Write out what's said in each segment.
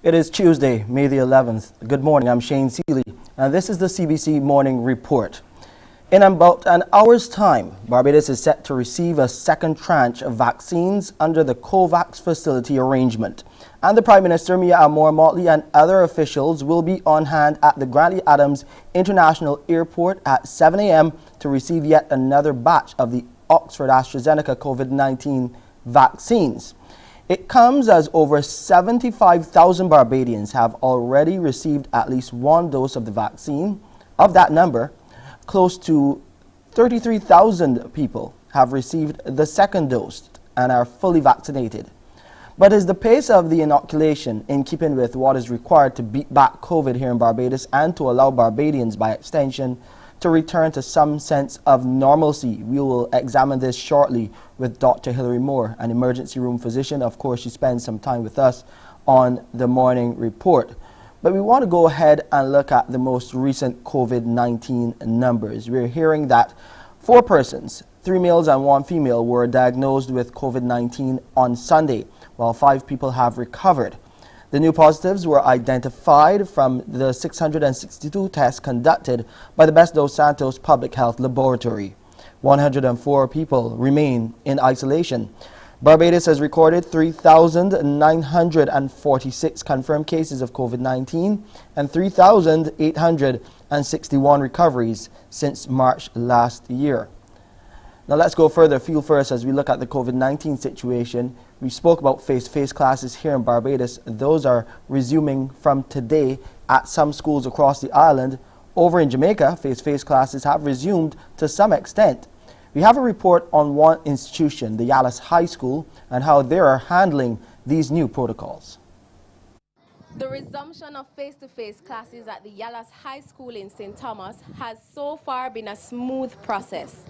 It is Tuesday, May the 11th. Good morning, I'm Shane Seeley, and this is the CBC Morning Report. In about an hour's time, Barbados is set to receive a second tranche of vaccines under the COVAX facility arrangement. And the Prime Minister, Mia Motley, and other officials will be on hand at the Grantley Adams International Airport at 7 a.m. to receive yet another batch of the Oxford AstraZeneca COVID-19 vaccines. It comes as over 75,000 Barbadians have already received at least one dose of the vaccine. Of that number, close to 33,000 people have received the second dose and are fully vaccinated. But is the pace of the inoculation in keeping with what is required to beat back COVID here in Barbados and to allow Barbadians, by extension, to return to some sense of normalcy? We will examine this shortly with Dr. Hilary Moore, an emergency room physician. Of course, she spends some time with us on the morning report. But we want to go ahead and look at the most recent COVID-19 numbers. We're hearing that 4 persons, 3 males and 1 female, were diagnosed with COVID-19 on Sunday, while 5 people have recovered. The new positives were identified from the 662 tests conducted by the Best Dos Santos Public Health Laboratory. 104 people remain in isolation. Barbados has recorded 3,946 confirmed cases of COVID-19 and 3,861 recoveries since March last year. Now let's go further afield first as we look at the COVID-19 situation. We spoke about face-to-face classes here in Barbados. Those are resuming from today at some schools across the island. Over in Jamaica, face-to-face classes have resumed to some extent. We have a report on one institution, the Yallas High School, and how they are handling these new protocols. The resumption of face-to-face classes at the Yallas High School in St. Thomas has so far been a smooth process.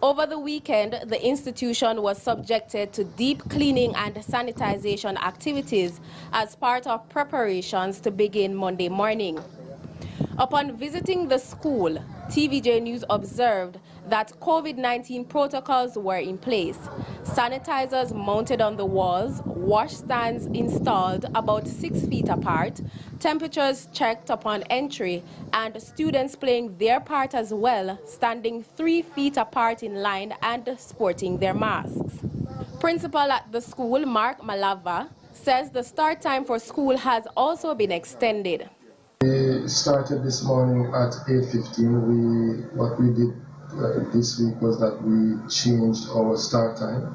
Over the weekend, the institution was subjected to deep cleaning and sanitization activities as part of preparations to begin Monday morning. Upon visiting the school, TVJ News observed that COVID-19 protocols were in place. Sanitizers mounted on the walls, wash stands installed about 6 feet apart, temperatures checked upon entry, and students playing their part as well, standing 3 feet apart in line and sporting their masks. Principal at the school, Mark Malava, says the start time for school has also been extended. We started this morning at 8:15. What we did this week was that we changed our start time.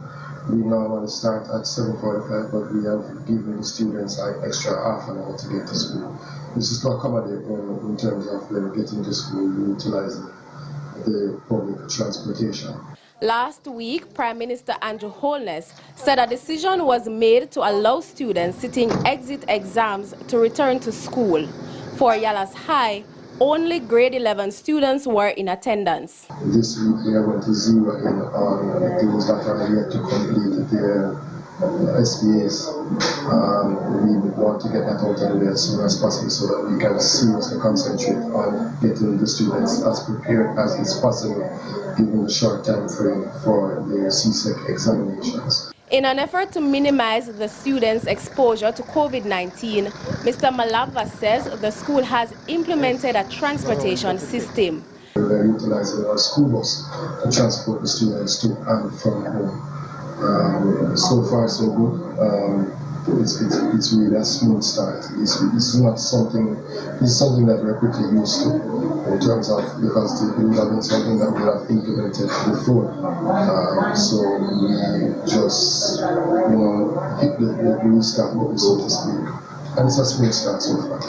We normally start at 7:45, but we have given the students an extra half an hour to get to school. This is to accommodate them in terms of them getting to school, utilizing the public transportation. Last week, Prime Minister Andrew Holness said a decision was made to allow students sitting exit exams to return to school. For Yallas High, only grade 11 students were in attendance. This week we are going to zero in on those that are yet to complete their SPAs. We want to get that out of the way as soon as possible so that we can seriously concentrate on getting the students as prepared as is possible given the short time frame for the CSEC examinations. In an effort to minimize the students' exposure to COVID-19, Mr. Malava says the school has implemented a transportation system. We're utilizing our school bus to transport the students to and from home. So far, so good. It's really a smooth start. It's not something. It's something that we're pretty used to in terms of because it would have been something that we have implemented before. So we just hit the restart button, so to speak, and it's a smooth start so far.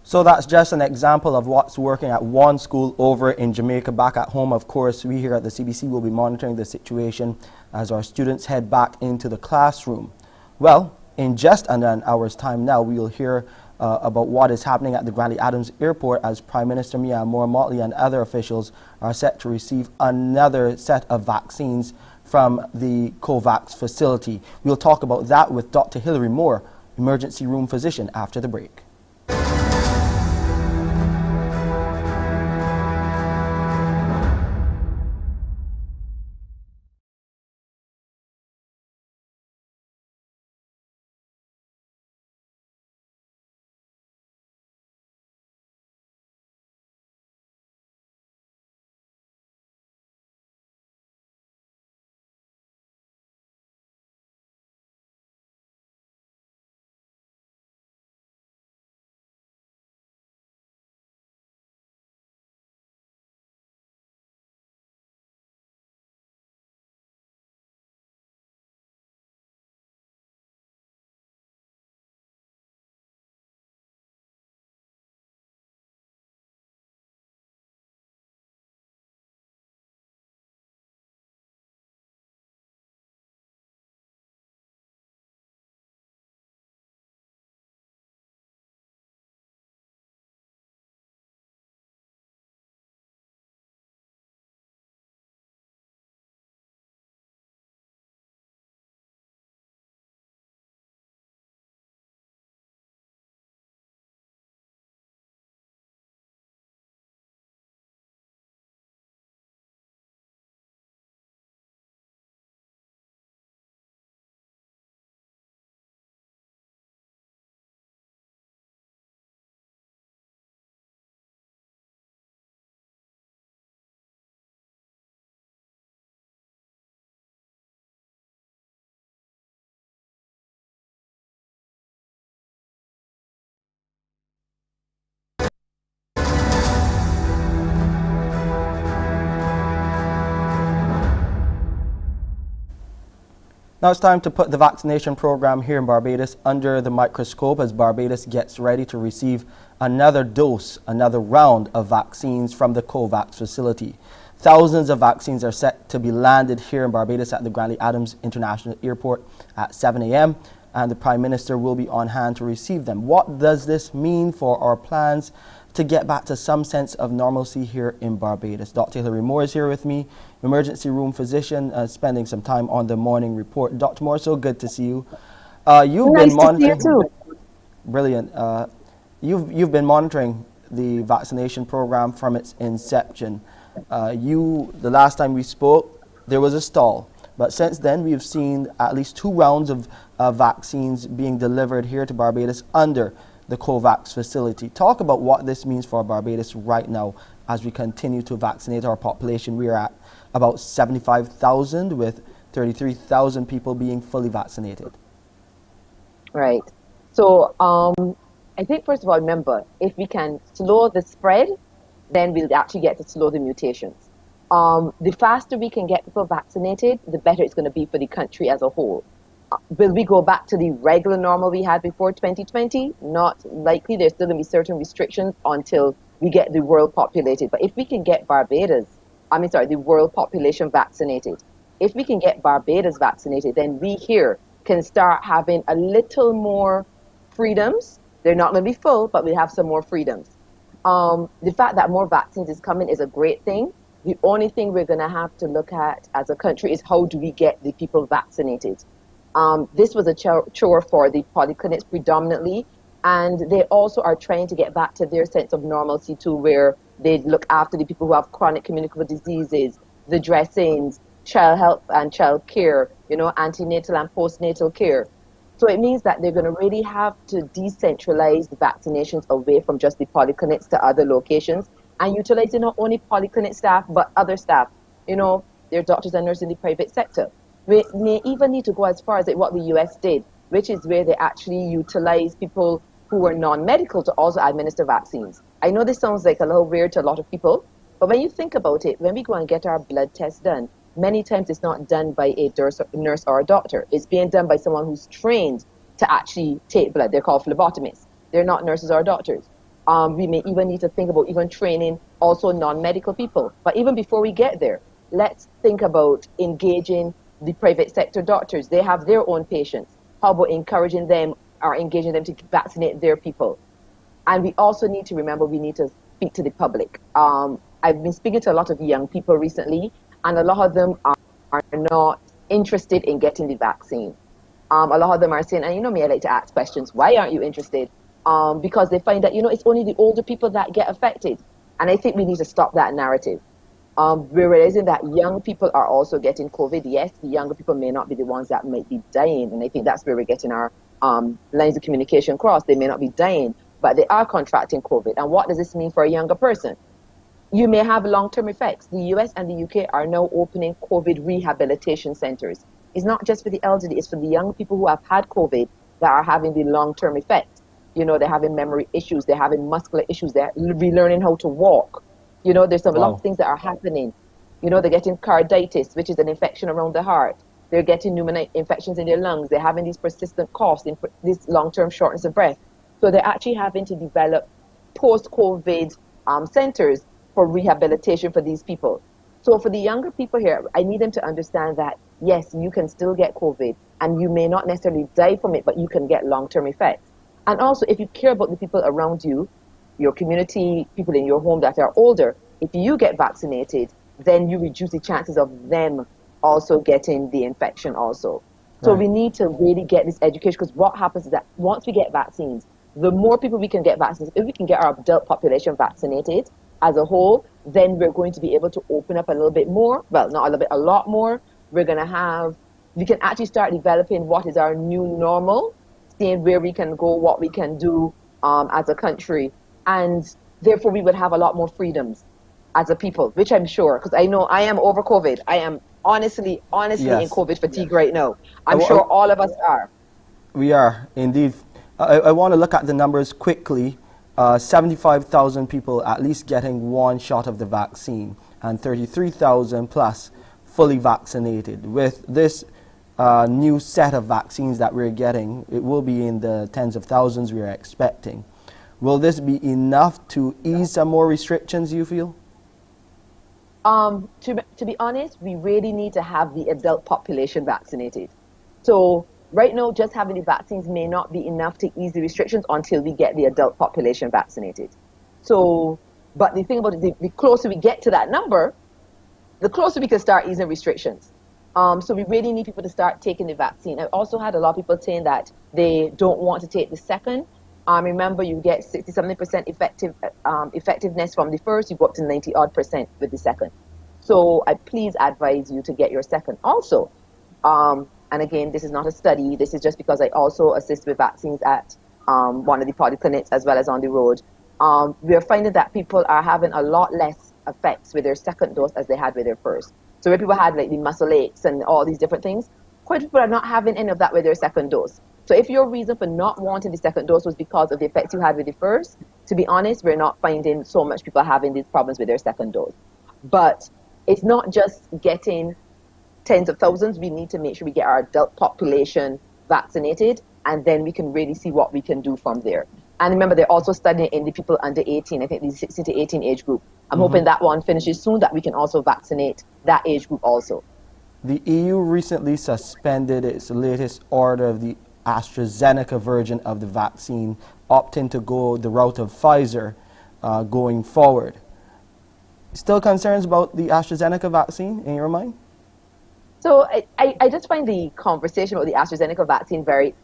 So that's just an example of what's working at one school over in Jamaica. Back at home, of course, we here at the CBC will be monitoring the situation as our students head back into the classroom. Well, in just under an hour's time now, we will hear about what is happening at the Grantley Adams Airport as Prime Minister Mia Motley and other officials are set to receive another set of vaccines from the COVAX facility. We'll talk about that with Dr. Hilary Moore, emergency room physician, after the break. Now it's time to put the vaccination program here in Barbados under the microscope as Barbados gets ready to receive another dose, another round of vaccines from the COVAX facility. Thousands of vaccines are set to be landed here in Barbados at the Grantley Adams International Airport at 7 a.m. and the Prime Minister will be on hand to receive them. What does this mean for our plans to get back to some sense of normalcy here in Barbados? Dr. Hilary Moore is here with me, emergency room physician, spending some time on the morning report. Dr. Moore, so good to see you. You've been monitoring. To see you too. Brilliant. You've been monitoring the vaccination program from its inception. The last time we spoke, there was a stall, but since then we've seen at least 2 rounds of vaccines being delivered here to Barbados under the COVAX facility. Talk about what this means for Barbados right now as we continue to vaccinate our population. We are at about 75,000 with 33,000 people being fully vaccinated. Right. So I think first of all, remember, if we can slow the spread, then we'll actually get to slow the mutations. The faster we can get people vaccinated, the better it's going to be for the country as a whole. Will we go back to the regular normal we had before 2020? Not likely. There's still going to be certain restrictions until we get the world populated. But if we can get the world population vaccinated, if we can get Barbados vaccinated, then we here can start having a little more freedoms. They're not going to be full, but we have some more freedoms. The fact that more vaccines is coming is a great thing. The only thing we're going to have to look at as a country is how do we get the people vaccinated. This was a chore for the polyclinics predominantly, and they also are trying to get back to their sense of normalcy too, where they look after the people who have chronic communicable diseases, the dressings, child health and child care, antenatal and postnatal care. So it means that they're going to really have to decentralize the vaccinations away from just the polyclinics to other locations and utilizing not only polyclinic staff, but other staff. They're doctors and nurses in the private sector. We may even need to go as far as what the US did, which is where they actually utilize people who were non-medical to also administer vaccines. I know this sounds like a little weird to a lot of people, but when you think about it, when we go and get our blood test done, many times it's not done by a nurse or a doctor. It's being done by someone who's trained to actually take blood. They're called phlebotomists. They're not nurses or doctors. We may even need to think about even training also non-medical people. But even before we get there, let's think about engaging the private sector doctors. They have their own patients. How about encouraging them or engaging them to vaccinate their people? And we also need to remember we need to speak to the public. I've been speaking to a lot of young people recently, and a lot of them are not interested in getting the vaccine. A lot of them are saying, and me, I like to ask questions, why aren't you interested? Because they find that, it's only the older people that get affected. And I think we need to stop that narrative. We're realizing that young people are also getting COVID. Yes, the younger people may not be the ones that might be dying. And I think that's where we're getting our lines of communication crossed. They may not be dying, but they are contracting COVID. And what does this mean for a younger person? You may have long-term effects. The US and the UK are now opening COVID rehabilitation centers. It's not just for the elderly, it's for the young people who have had COVID that are having the long-term effects. They're having memory issues, they're having muscular issues, they're relearning how to walk. There's a lot of things that are happening. They're getting carditis, which is an infection around the heart. They're getting pneumonia infections in their lungs. They're having these persistent coughs, this long-term shortness of breath. So they're actually having to develop post-COVID centers for rehabilitation for these people. So for the younger people here, I need them to understand that, yes, you can still get COVID and you may not necessarily die from it, but you can get long-term effects. And also, if you care about the people around you, your community, people in your home that are older, if you get vaccinated, then you reduce the chances of them also getting the infection also. So we need to really get this education, because what happens is that once we get vaccines, the more people we can get vaccinated, if we can get our adult population vaccinated as a whole, then we're going to be able to open up a little bit more. Well, not a little bit, a lot more. We can actually start developing what is our new normal, seeing where we can go, what we can do as a country. And therefore we would have a lot more freedoms as a people, which I'm sure, because I know I am over COVID. I am honestly yes. in COVID fatigue right now. I'm sure all of us are. We are, indeed. I want to look at the numbers quickly. 75,000 people at least getting 1 shot of the vaccine and 33,000 plus fully vaccinated. With this new set of vaccines that we're getting, it will be in the tens of thousands we are expecting. Will this be enough to ease some more restrictions, you feel? To be honest, we really need to have the adult population vaccinated. So right now, just having the vaccines may not be enough to ease the restrictions until we get the adult population vaccinated. So, but the thing about it, the closer we get to that number, the closer we can start easing restrictions. So we really need people to start taking the vaccine. I also had a lot of people saying that they don't want to take the second. Remember, you get 60-70% effectiveness from the first, you go up to 90-odd% with the second. So I please advise you to get your second also. And again, this is not a study. This is just because I also assist with vaccines at one of the polyclinics as well as on the road. We are finding that people are having a lot less effects with their second dose as they had with their first. So where people had like the muscle aches and all these different things, quite a few people are not having any of that with their second dose. So if your reason for not wanting the second dose was because of the effects you had with the first, to be honest, we're not finding so much people having these problems with their second dose. But it's not just getting tens of thousands. We need to make sure we get our adult population vaccinated, and then we can really see what we can do from there. And remember, they're also studying in the people under 18, I think the 16 to 18 age group. I'm hoping that one finishes soon, that we can also vaccinate that age group also. The EU recently suspended its latest order of the AstraZeneca version of the vaccine, opting to go the route of Pfizer going forward. Still concerns about the AstraZeneca vaccine in your mind? So I just find the conversation about the AstraZeneca vaccine very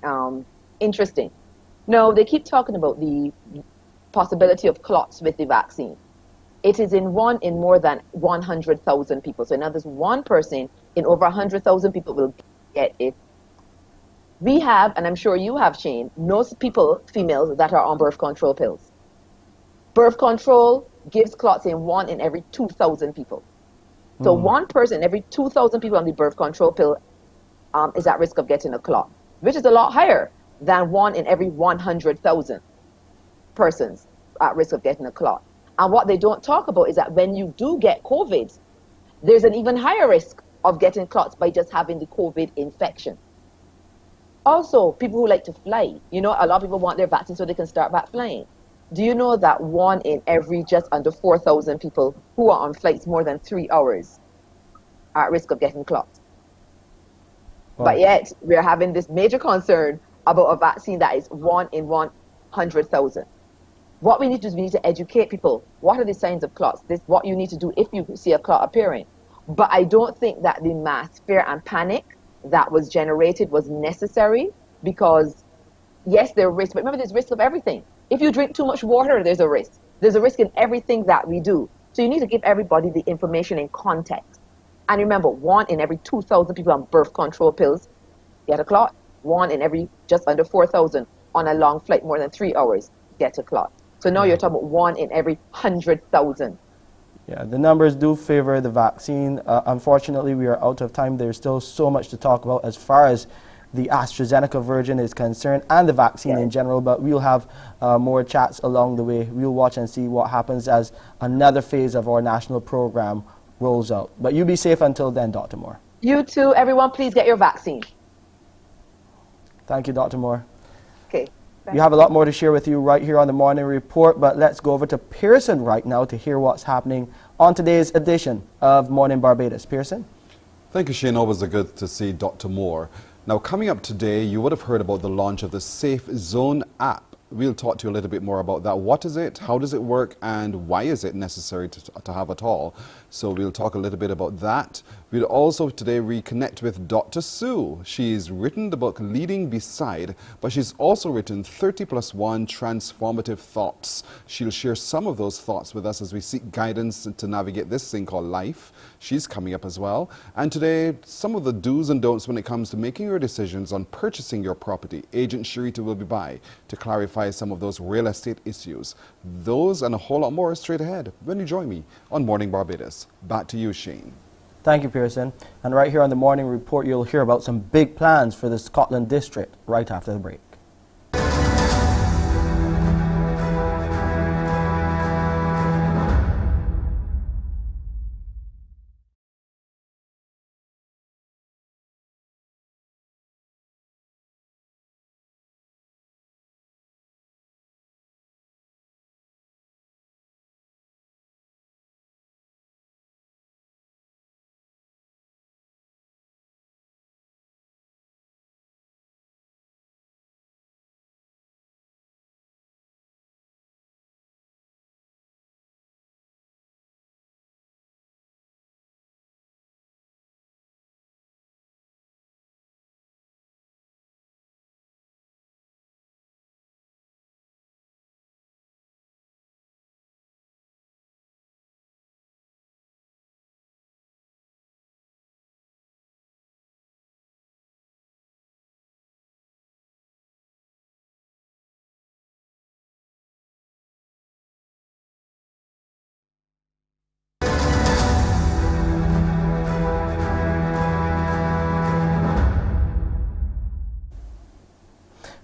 interesting. No, they keep talking about the possibility of clots with the vaccine. It is in more than 100,000 people. So now there's one person in over 100,000 people will get it. We have, and I'm sure you have, Shane, most people, females, that are on birth control pills. Birth control gives clots in 1 in every 2,000 people. So one person every 2,000 people on the birth control pill is at risk of getting a clot, which is a lot higher than 1 in every 100,000 persons at risk of getting a clot. And what they don't talk about is that when you do get COVID, there's an even higher risk of getting clots by just having the COVID infection. Also, people who like to fly, you know, a lot of people want their vaccine so they can start back flying. Do you know that 1 in every just under 4,000 people who are on flights more than 3 hours are at risk of getting clots? Wow. But yet, we're having this major concern about a vaccine that is 1 in 100,000. What we need to do is we need to educate people. What are the signs of clots? This is what you need to do if you see a clot appearing. But I don't think that the mass fear and panic that was generated was necessary, because yes, there are risks, but remember, there's risk of everything. If you drink too much water, there's a risk. There's a risk in everything that we do. So you need to give everybody the information in context. And remember, 1 in every 2,000 people on birth control pills get a clot. 1 in every just under 4,000 on a long flight more than 3 hours get a clot. So now you're talking about 1 in every 100,000. Yeah, the numbers do favor the vaccine. Unfortunately, we are out of time. There's still so much to talk about as far as the AstraZeneca version is concerned and the vaccine in general, but we'll have more chats along the way. We'll watch and see what happens as another phase of our national program rolls out. But you be safe until then, Dr. Moore. You too. Everyone, please get your vaccine. Thank you, Dr. Moore. Okay. We have a lot more to share with you right here on the Morning Report, but let's go over to Pearson right now to hear what's happening on today's edition of Mornin Barbados. Pearson? Thank you, Shane. Always good to see Dr. Moore. Now, coming up today, you would have heard about the launch of the Safe Zone app. We'll talk to you a little bit more about that. What is it? How does it work? And why is it necessary to have at all? So we'll talk a little bit about that. We'll also today reconnect with Dr. Sue. She's written the book Leading Beside, but she's also written 30+1 Transformative Thoughts. She'll share some of those thoughts with us as we seek guidance to navigate this thing called life. She's coming up as well. And today, some of the do's and don'ts when it comes to making your decisions on purchasing your property. Agent Sharita will be by to clarify some of those real estate issues. Those and a whole lot more straight ahead when you join me on Morning Barbados. Back to you, Shane. Thank you, Pearson. And right here on the Morning Report, you'll hear about some big plans for the Scotland District right after the break.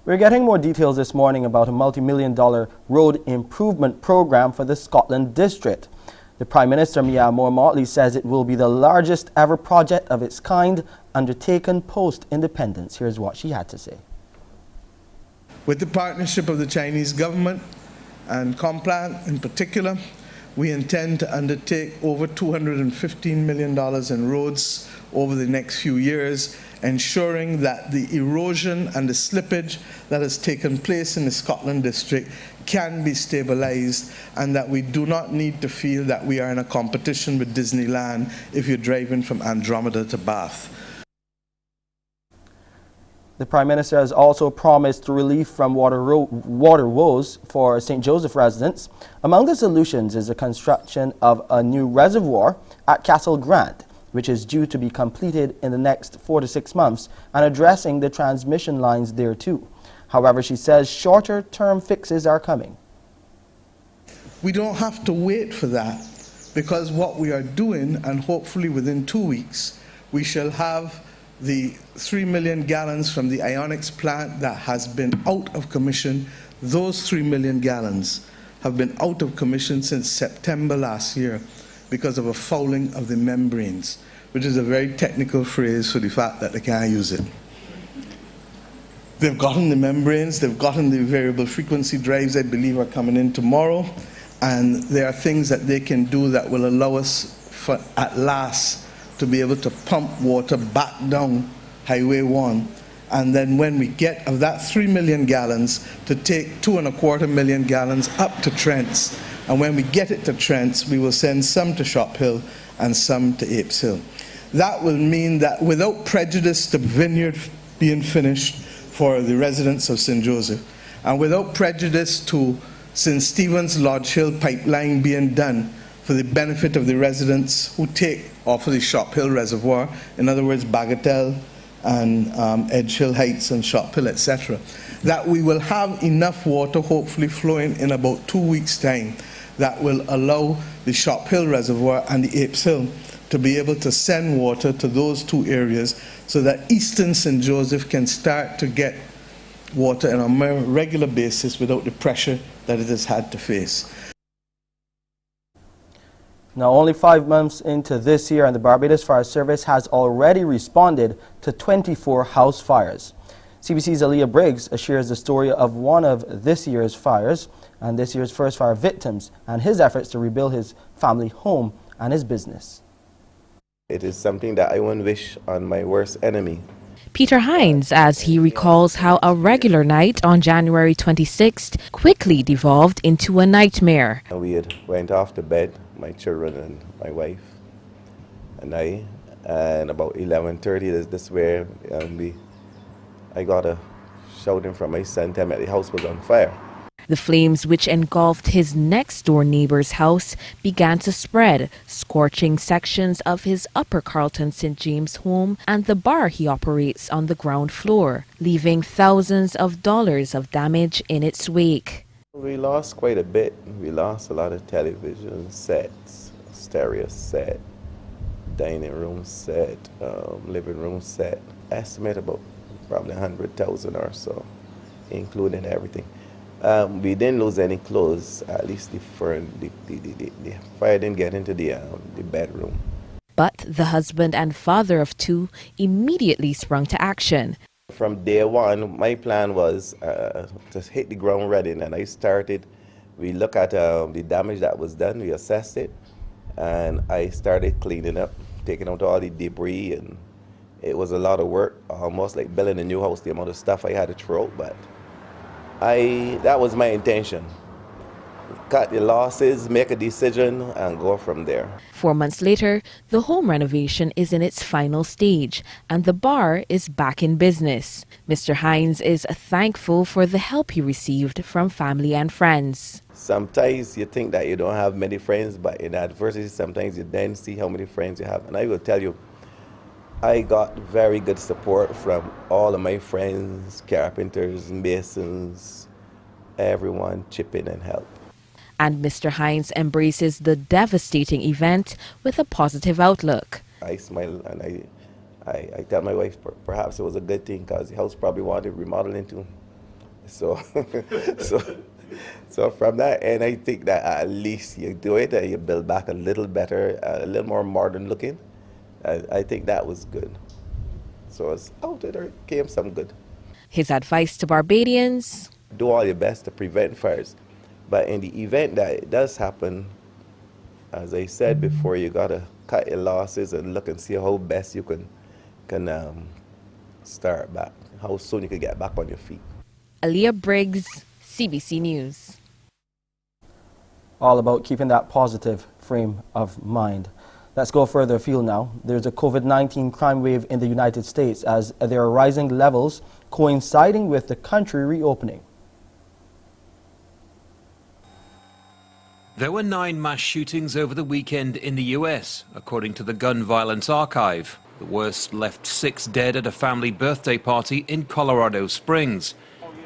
We're getting more details this morning about a multi-million-dollar road improvement program for the Scotland District. The Prime Minister, Mia Moore-Motley, says it will be the largest ever project of its kind undertaken post-independence. Here's what she had to say. With the partnership of the Chinese government and Complan in particular, we intend to undertake over $215 million in roads over the next few years, ensuring that the erosion and the slippage that has taken place in the Scotland District can be stabilized, and that we do not need to feel that we are in a competition with Disneyland if you're driving from Andromeda to Bath. The Prime Minister has also promised relief from water woes for St. Joseph residents. Among the solutions is the construction of a new reservoir at Castle Grant, which is due to be completed in the next 4 to 6 months, and addressing the transmission lines there too. However, she says shorter-term fixes are coming. We don't have to wait for that, because what we are doing, and hopefully within 2 weeks, we shall have the 3 million gallons from the Ionics plant that has been out of commission. Those 3 million gallons have been out of commission since September last year because of a fouling of the membranes, which is a very technical phrase for the fact that they can't use it. They've gotten the membranes, they've gotten the variable frequency drives, I believe, are coming in tomorrow, and there are things that they can do that will allow us, at last, to be able to pump water back down Highway 1, and then when we get of that 3 million gallons, to take 2.25 million gallons up to Trents, and when we get it to Trents, we will send some to Shop Hill and some to Apes Hill. That will mean that without prejudice to Vineyard being finished for the residents of St. Joseph, and without prejudice to St. Stephen's Lodge Hill pipeline being done for the benefit of the residents who take off of the Shop Hill Reservoir, in other words, Bagatelle and Edge Hill Heights and Shop Hill, etc., that we will have enough water hopefully flowing in about 2 weeks' time that will allow the Shop Hill Reservoir and the Apes Hill to be able to send water to those two areas, so that eastern St. Joseph can start to get water on a more regular basis without the pressure that it has had to face. Now, only 5 months into this year, and the Barbados Fire Service has already responded to 24 house fires. CBC's Aaliyah Briggs shares the story of one of this year's fires and this year's first fire victims, and his efforts to rebuild his family home and his business. It is something that I wouldn't wish on my worst enemy. Peter Hines, as he recalls how a regular night on January 26th quickly devolved into a nightmare. We had went off to bed, my children and my wife and I, and about 11:30, this where I got a shouting from my son telling me that the house was on fire. The flames, which engulfed his next-door neighbor's house, began to spread, scorching sections of his Upper Carlton St. James home and the bar he operates on the ground floor, leaving thousands of dollars of damage in its wake. We lost quite a bit. We lost a lot of television sets, stereo set, dining room set, living room set. Estimate about probably 100,000 or so, including everything. We didn't lose any clothes. At least the fire didn't get into the bedroom. But the husband and father of two immediately sprung to action. From day one, my plan was to hit the ground running, and we looked at the damage that was done, we assessed it, and I started cleaning up, taking out all the debris, and it was a lot of work, almost like building a new house, the amount of stuff I had to throw out, but that was my intention. Cut the losses, make a decision, and go from there. 4 months later, the home renovation is in its final stage, and the bar is back in business. Mr. Hines is thankful for the help he received from family and friends. Sometimes you think that you don't have many friends, but in adversity, sometimes you then see how many friends you have. And I will tell you, I got very good support from all of my friends, carpenters, masons, everyone chip in and help. And Mr. Hines embraces the devastating event with a positive outlook. I smile and I tell my wife perhaps it was a good thing, because the house probably wanted remodeling too. So, so from that end, I think that at least you do it and you build back a little better, a little more modern looking. I think that was good. So it's out there came some good. His advice to Barbadians: do all your best to prevent fires. But in the event that it does happen, as I said before, you gotta cut your losses and look and see how best you can start back, how soon you can get back on your feet. Aaliyah Briggs, CBC News. All about keeping that positive frame of mind. Let's go further afield now. There's a COVID-19 crime wave in the United States as there are rising levels coinciding with the country reopening. There were 9 mass shootings over the weekend in the US, according to the Gun Violence Archive. The worst left 6 dead at a family birthday party in Colorado Springs.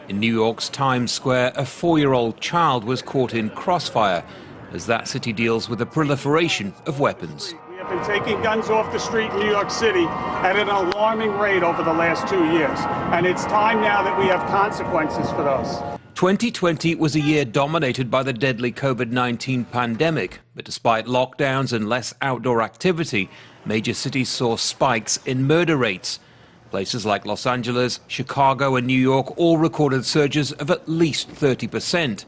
In New York's Times Square, a 4-year-old child was caught in crossfire as that city deals with the proliferation of weapons. We have been taking guns off the street in New York City at an alarming rate over the last 2 years. And it's time now that we have consequences for those. 2020 was a year dominated by the deadly COVID-19 pandemic, but despite lockdowns and less outdoor activity, major cities saw spikes in murder rates. Places like Los Angeles, Chicago and New York all recorded surges of at least 30%.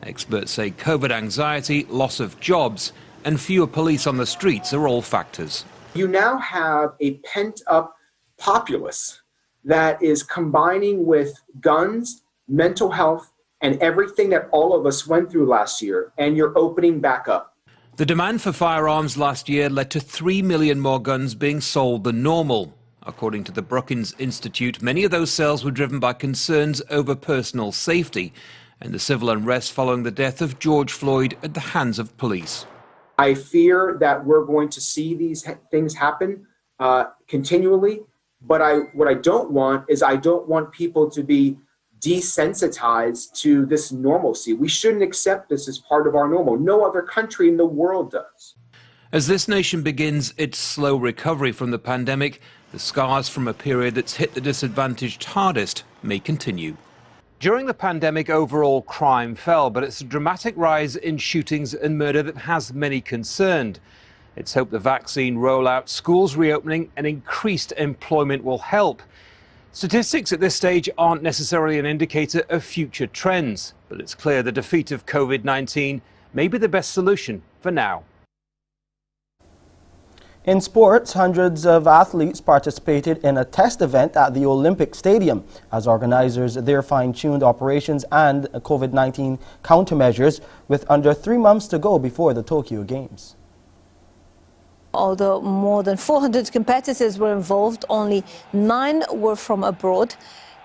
Experts say COVID anxiety, loss of jobs and fewer police on the streets are all factors. You now have a pent-up populace that is combining with guns, mental health, and everything that all of us went through last year, and you're opening back up. The demand for firearms last year led to 3 million more guns being sold than normal. According to the Brookings Institute, many of those sales were driven by concerns over personal safety and the civil unrest following the death of George Floyd at the hands of police. I fear that we're going to see these things happen continually, but what I don't want is I don't want people to be desensitized to this normalcy. We shouldn't accept this as part of our normal. No other country in the world does. As this nation begins its slow recovery from the pandemic, the scars from a period that's hit the disadvantaged hardest may continue. During the pandemic, overall crime fell, but it's a dramatic rise in shootings and murder that has many concerned. It's hoped the vaccine rollout, schools reopening and increased employment will help. Statistics at this stage aren't necessarily an indicator of future trends, but it's clear the defeat of COVID-19 may be the best solution for now. In sports, hundreds of athletes participated in a test event at the Olympic Stadium as organizers there fine-tuned operations and COVID-19 countermeasures with under 3 months to go before the Tokyo Games. Although more than 400 competitors were involved, only 9 were from abroad.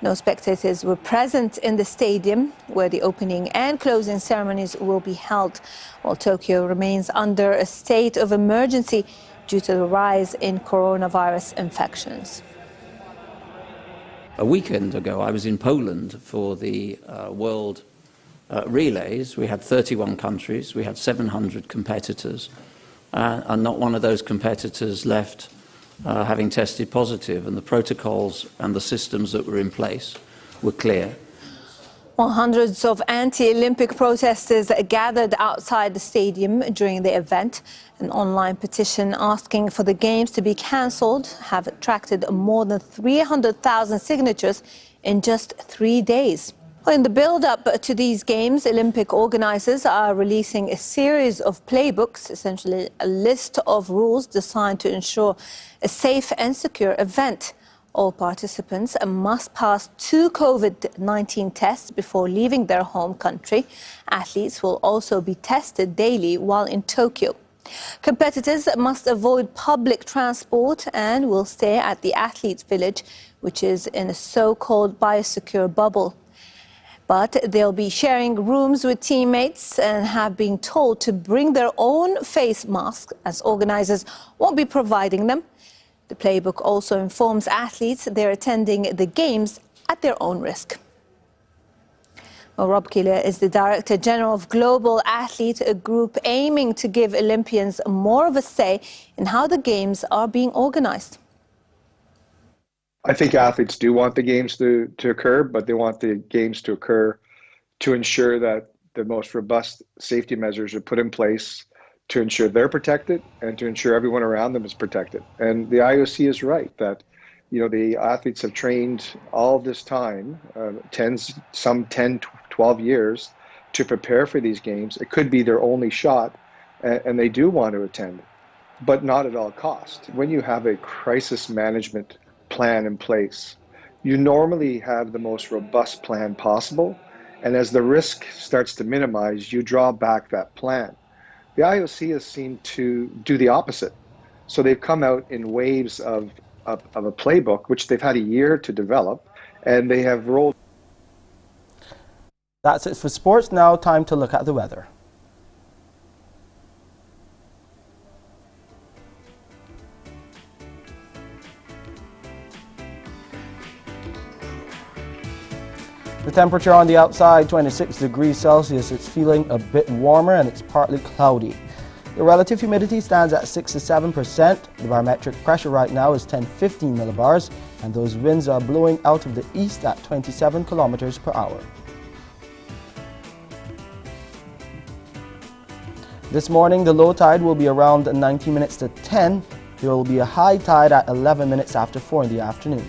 No spectators were present in the stadium where the opening and closing ceremonies will be held, while Tokyo remains under a state of emergency due to the rise in coronavirus infections. A weekend ago, I was in Poland for the World Relays. We had 31 countries, we had 700 competitors, and not one of those competitors left having tested positive, and the protocols and the systems that were in place were clear. Well, hundreds of anti-Olympic protesters gathered outside the stadium during the event. An online petition asking for the Games to be cancelled have attracted more than 300,000 signatures in just 3 days. In the build-up to these Games, Olympic organizers are releasing a series of playbooks, essentially a list of rules designed to ensure a safe and secure event. All participants must pass 2 COVID-19 tests before leaving their home country. Athletes will also be tested daily while in Tokyo. Competitors must avoid public transport and will stay at the athletes' village, which is in a so-called biosecure bubble. But they'll be sharing rooms with teammates and have been told to bring their own face masks, as organizers won't be providing them. The playbook also informs athletes they're attending the Games at their own risk. Well, Rob Keeler is the Director General of Global Athlete, a group aiming to give Olympians more of a say in how the Games are being organized. I think athletes do want the games to occur, but they want the games to occur to ensure that the most robust safety measures are put in place to ensure they're protected and to ensure everyone around them is protected. And the IOC is right that, you know, the athletes have trained all this time, some 10, 12 years to prepare for these games. It could be their only shot, and they do want to attend, but not at all cost. When you have a crisis management plan in place, you normally have the most robust plan possible. And as the risk starts to minimize, you draw back that plan. The IOC has seemed to do the opposite. So they've come out in waves of a playbook, which they've had a year to develop, and they have rolled. That's it for sports. Now time to look at the weather. The temperature on the outside, 26 degrees Celsius. It's feeling a bit warmer and it's partly cloudy. The relative humidity stands at 67%. The barometric pressure right now is 1015 millibars, and those winds are blowing out of the east at 27 kilometers per hour. This morning, the low tide will be around 19 minutes to 10. There will be a high tide at 11 minutes after 4 in the afternoon.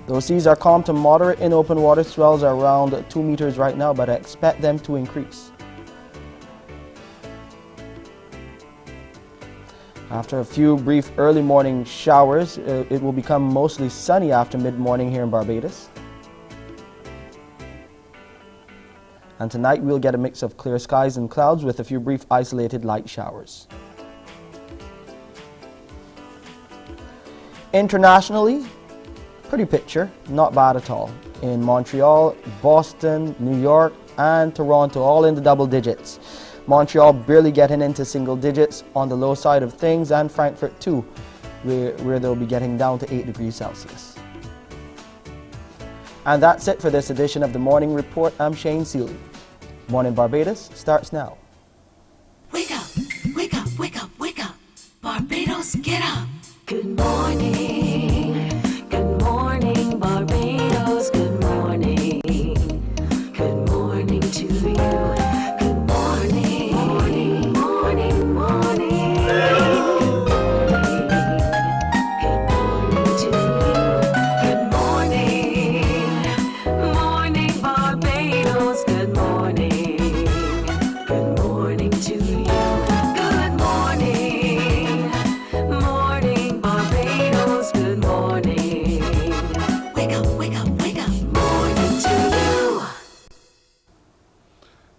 Those seas are calm to moderate in open water. Swells are around 2 meters right now, but I expect them to increase. After a few brief early morning showers, it will become mostly sunny after mid-morning here in Barbados. And tonight we'll get a mix of clear skies and clouds with a few brief isolated light showers. Internationally, pretty picture, not bad at all. In Montreal, Boston, New York, and Toronto, all in the double digits. Montreal barely getting into single digits on the low side of things, and Frankfurt too, where they'll be getting down to 8 degrees Celsius. And that's it for this edition of the Morning Report. I'm Shane Seeley. Morning Barbados starts now. Wake up, wake up, wake up, wake up. Barbados, get up. Good morning. Good morning, Barbados. Good morning. Good morning to you. Good morning. Morning, morning, morning. Good morning to you. Good morning. Morning, Barbados. Good morning. Good morning to you. Good morning. Morning, Barbados. Good morning. Wake up, wake up, wake up. Morning to you.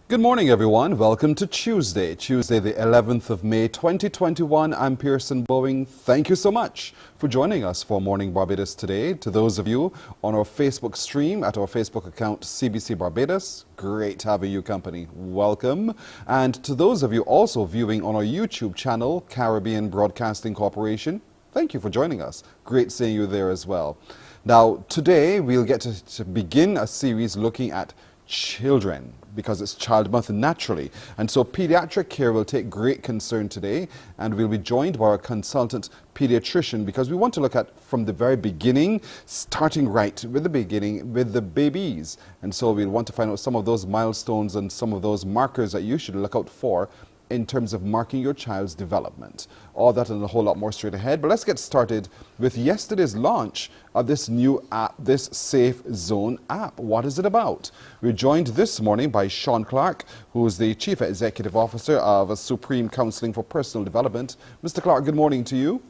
Good morning, everyone. Welcome to Tuesday the 11th of May, 2021. I'm Pearson Boeing. Thank you so much for joining us for Morning Barbados today. To those of you on our Facebook stream at our Facebook account, CBC Barbados, great having you company. Welcome. And to those of you also viewing on our YouTube channel, Caribbean Broadcasting Corporation, thank you for joining us. Great seeing you there as well. Now, today we'll get to begin a series looking at children, because it's Child Month naturally. And so Pediatric Care will take great concern today, and we'll be joined by our consultant pediatrician, because we want to look at from the very beginning, starting right with the beginning with the babies. And so we'll want to find out some of those milestones and some of those markers that you should look out for in terms of marking your child's development. All that and a whole lot more straight ahead. But let's get started with yesterday's launch of this new app, this Safe Zone app. What is it about? We're joined this morning by Sean Clark, who is the Chief Executive Officer of Supreme Counseling for Personal Development. Mr. Clark, good morning to you.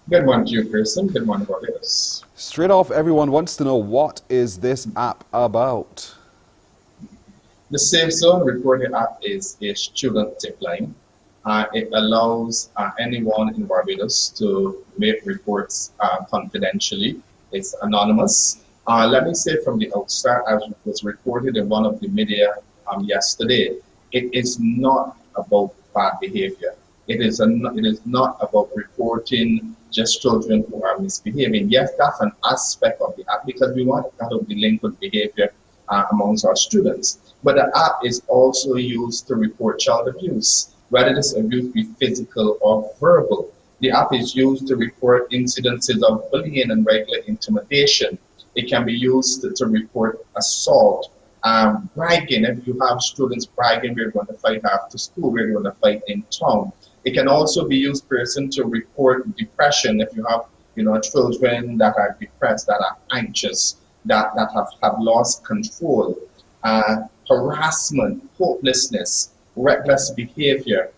Good morning to you, Pearson. Good morning, Barbados. Straight off, everyone wants to know, what is this app about? The Safe Zone reporting app is a student tip line. It allows anyone in Barbados to make reports confidentially. It's anonymous. Let me say from the outset, as was reported in one of the media yesterday, it is not about bad behavior. It is not about reporting just children who are misbehaving. Yes, that's an aspect of the app, because we want to cut off delinquent behavior amongst our students. But the app is also used to report child abuse, whether this abuse be physical or verbal. The app is used to report incidences of bullying and regular intimidation. It can be used to report assault, bragging. If you have students bragging, we're going to fight after school, we're going to fight in town. It can also be used, person, to report depression. If you have, children that are depressed, that are anxious, that have lost control, harassment, hopelessness, reckless behavior.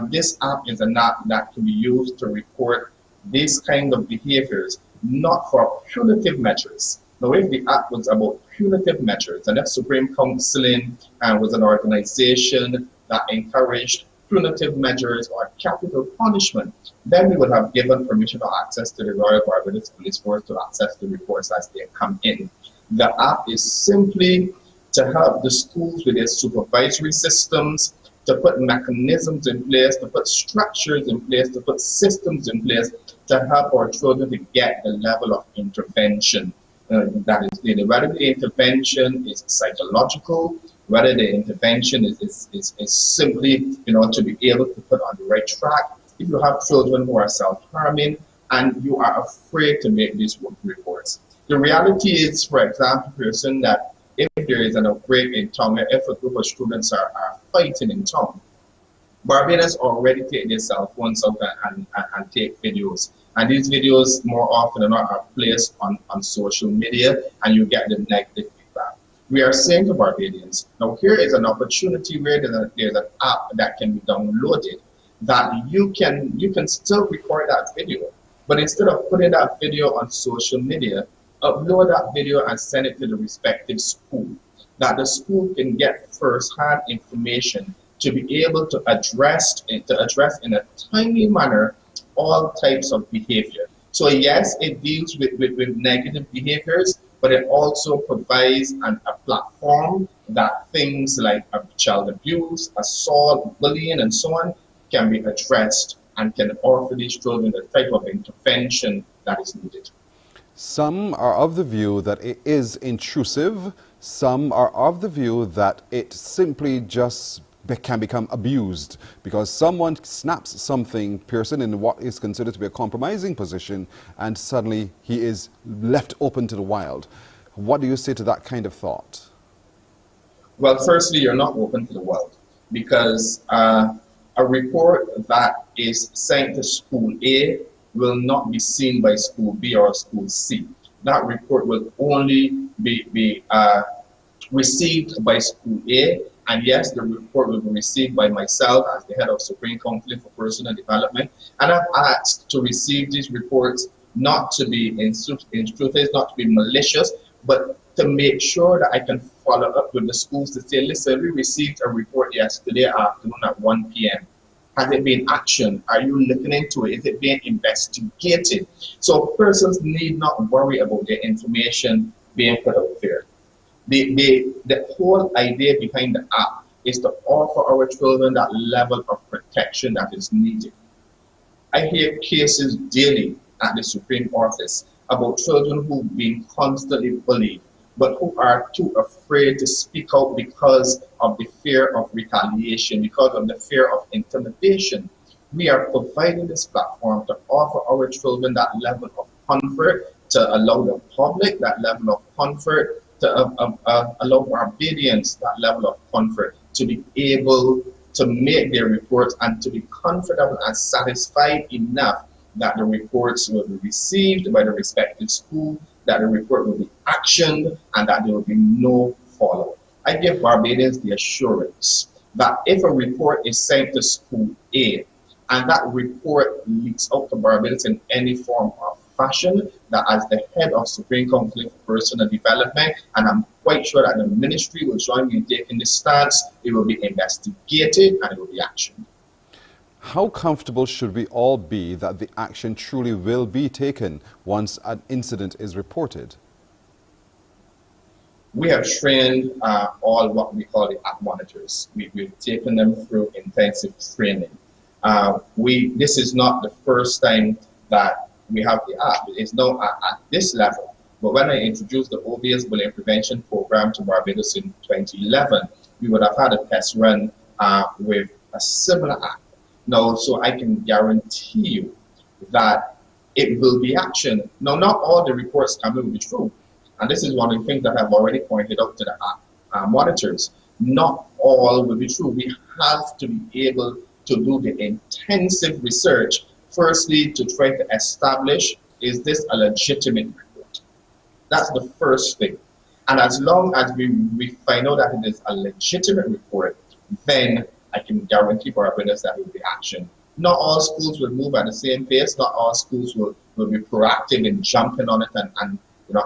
This app is an app that can be used to report these kind of behaviors, not for punitive measures. Now, if the app was about punitive measures, and if Supreme Counseling was an organization that encouraged punitive measures or capital punishment, then we would have given permission or access to the Royal Barbados Police Force to access the reports as they come in. The app is simply to help the schools with their supervisory systems, to put mechanisms in place, to put structures in place, to put systems in place to help our children to get the level of intervention that is needed. Whether the intervention is psychological, whether the intervention is simply, to be able to put on the right track. If you have children who are self-harming and you are afraid to make these reports. The reality is, for example, person, that if there is an outbreak in town, if a group of students are fighting in town, Barbados already take their cell phones out and take videos. And these videos, more often than not, are placed on social media, and you get the negative feedback. We are saying to Barbadians, now here is an opportunity where there's an app that can be downloaded, that you can still record that video. But instead of putting that video on social media, upload that video and send it to the respective school, that the school can get first-hand information to be able to address in a timely manner all types of behavior. So yes, it deals with negative behaviors, but it also provides a platform that things like child abuse, assault, bullying, and so on can be addressed and can offer these children the type of intervention that is needed. Some are of the view that it is intrusive. Some are of the view that it simply just can become abused because someone snaps something, person in what is considered to be a compromising position, and suddenly he is left open to the wild. What do you say to that kind of thought? Well, firstly, you're not open to the world because a report that is sent to school A will not be seen by school B or school C. That report will only be received by school A, and yes, the report will be received by myself as the head of Supreme Counseling for Personal Development. And I've asked to receive these reports not to be intrusive, not to be malicious, but to make sure that I can follow up with the schools to say, listen, we received a report yesterday afternoon at 1 p.m. Has it been actioned? Are you looking into it? Is it being investigated? So persons need not worry about their information being put out there. The whole idea behind the app is to offer our children that level of protection that is needed. I hear cases daily at the Supreme Office about children who've been constantly bullied, but who are too afraid to speak out because of the fear of retaliation, because of the fear of intimidation. We are providing this platform to offer our children that level of comfort, to allow the public that level of comfort, to allow Barbadians that level of comfort to be able to make their reports and to be comfortable and satisfied enough that the reports will be received by the respective school, that the report will be actioned, and that there will be no follow-up. I give Barbadians the assurance that if a report is sent to school A and that report leaks out to Barbados in any form or fashion, that as the head of Supreme Counseling for Personal Development, and I'm quite sure that the ministry will join me in taking this stance, it will be investigated and it will be actioned. How comfortable should we all be that the action truly will be taken once an incident is reported? We have trained all what we call the app monitors. We've taken them through intensive training. This is not the first time that we have the app. It's now at this level. But when I introduced the obvious bullying prevention program to Barbados in 2011, we would have had a test run with a similar app. Now, so I can guarantee you that it will be action. Now, not all the reports can be true. And this is one of the things that I've already pointed out to the monitors. Not all will be true. We have to be able to do the intensive research, firstly, to try to establish, is this a legitimate report? That's the first thing. And as long as we find out that it is a legitimate report, then I can guarantee Barbados that there will be action. Not all schools will move at the same pace. Not all schools will be proactive in jumping on it and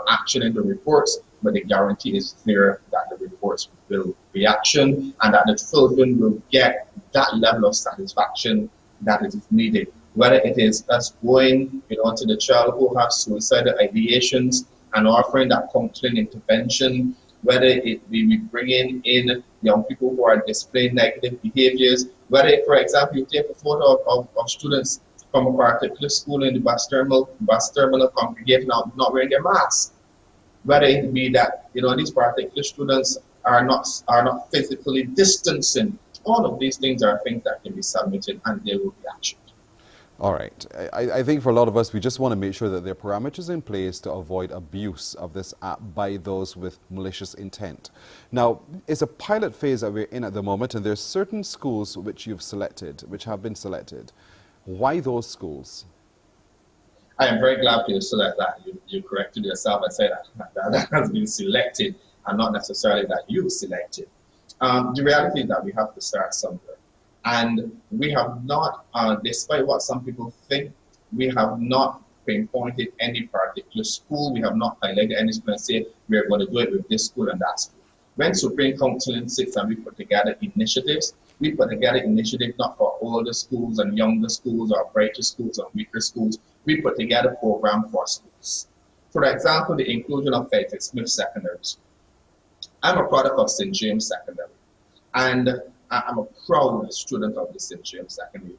actioning the reports. But the guarantee is there that the reports will be action and that the children will get that level of satisfaction that is needed. Whether it is us going to the child who has suicidal ideations and offering that counseling intervention, whether it be bringing in young people who are displaying negative behaviors, whether, for example, you take a photo of students from a particular school in the bus terminal congregating not wearing their masks, whether it be that these particular students are not physically distancing. All of these things are things that can be submitted and they will be actioned. All right. I think for a lot of us, we just want to make sure that there are parameters in place to avoid abuse of this app by those with malicious intent. Now, it's a pilot phase that we're in at the moment, and there's certain schools which you've selected, which have been selected. Why those schools? I am very glad to select that. You corrected yourself and said that has been selected and not necessarily that you selected. The reality is that we have to start somewhere. And we have not, despite what some people think, we have not pinpointed any particular school. We have not highlighted any school and say we're going to do it with this school and that school. When Supreme Counseling sits and we put together initiatives, we put together initiatives not for older schools and younger schools or brighter schools or weaker schools. We put together a program for schools. For example, the inclusion of Frederick Smith secondaries. I'm a product of St. James Secondary, and I'm a proud student of the St. James Secondary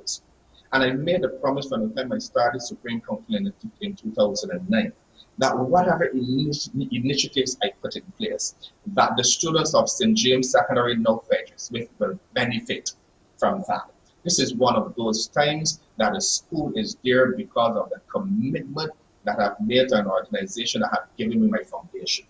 School. And I made a promise from the time I started Supreme Counseling in 2009 that whatever initiatives I put in place, that the students of St. James Secondary North Frederick Smith will benefit from that. This is one of those times that a school is there because of the commitment that I've made to an organization that have given me my foundation.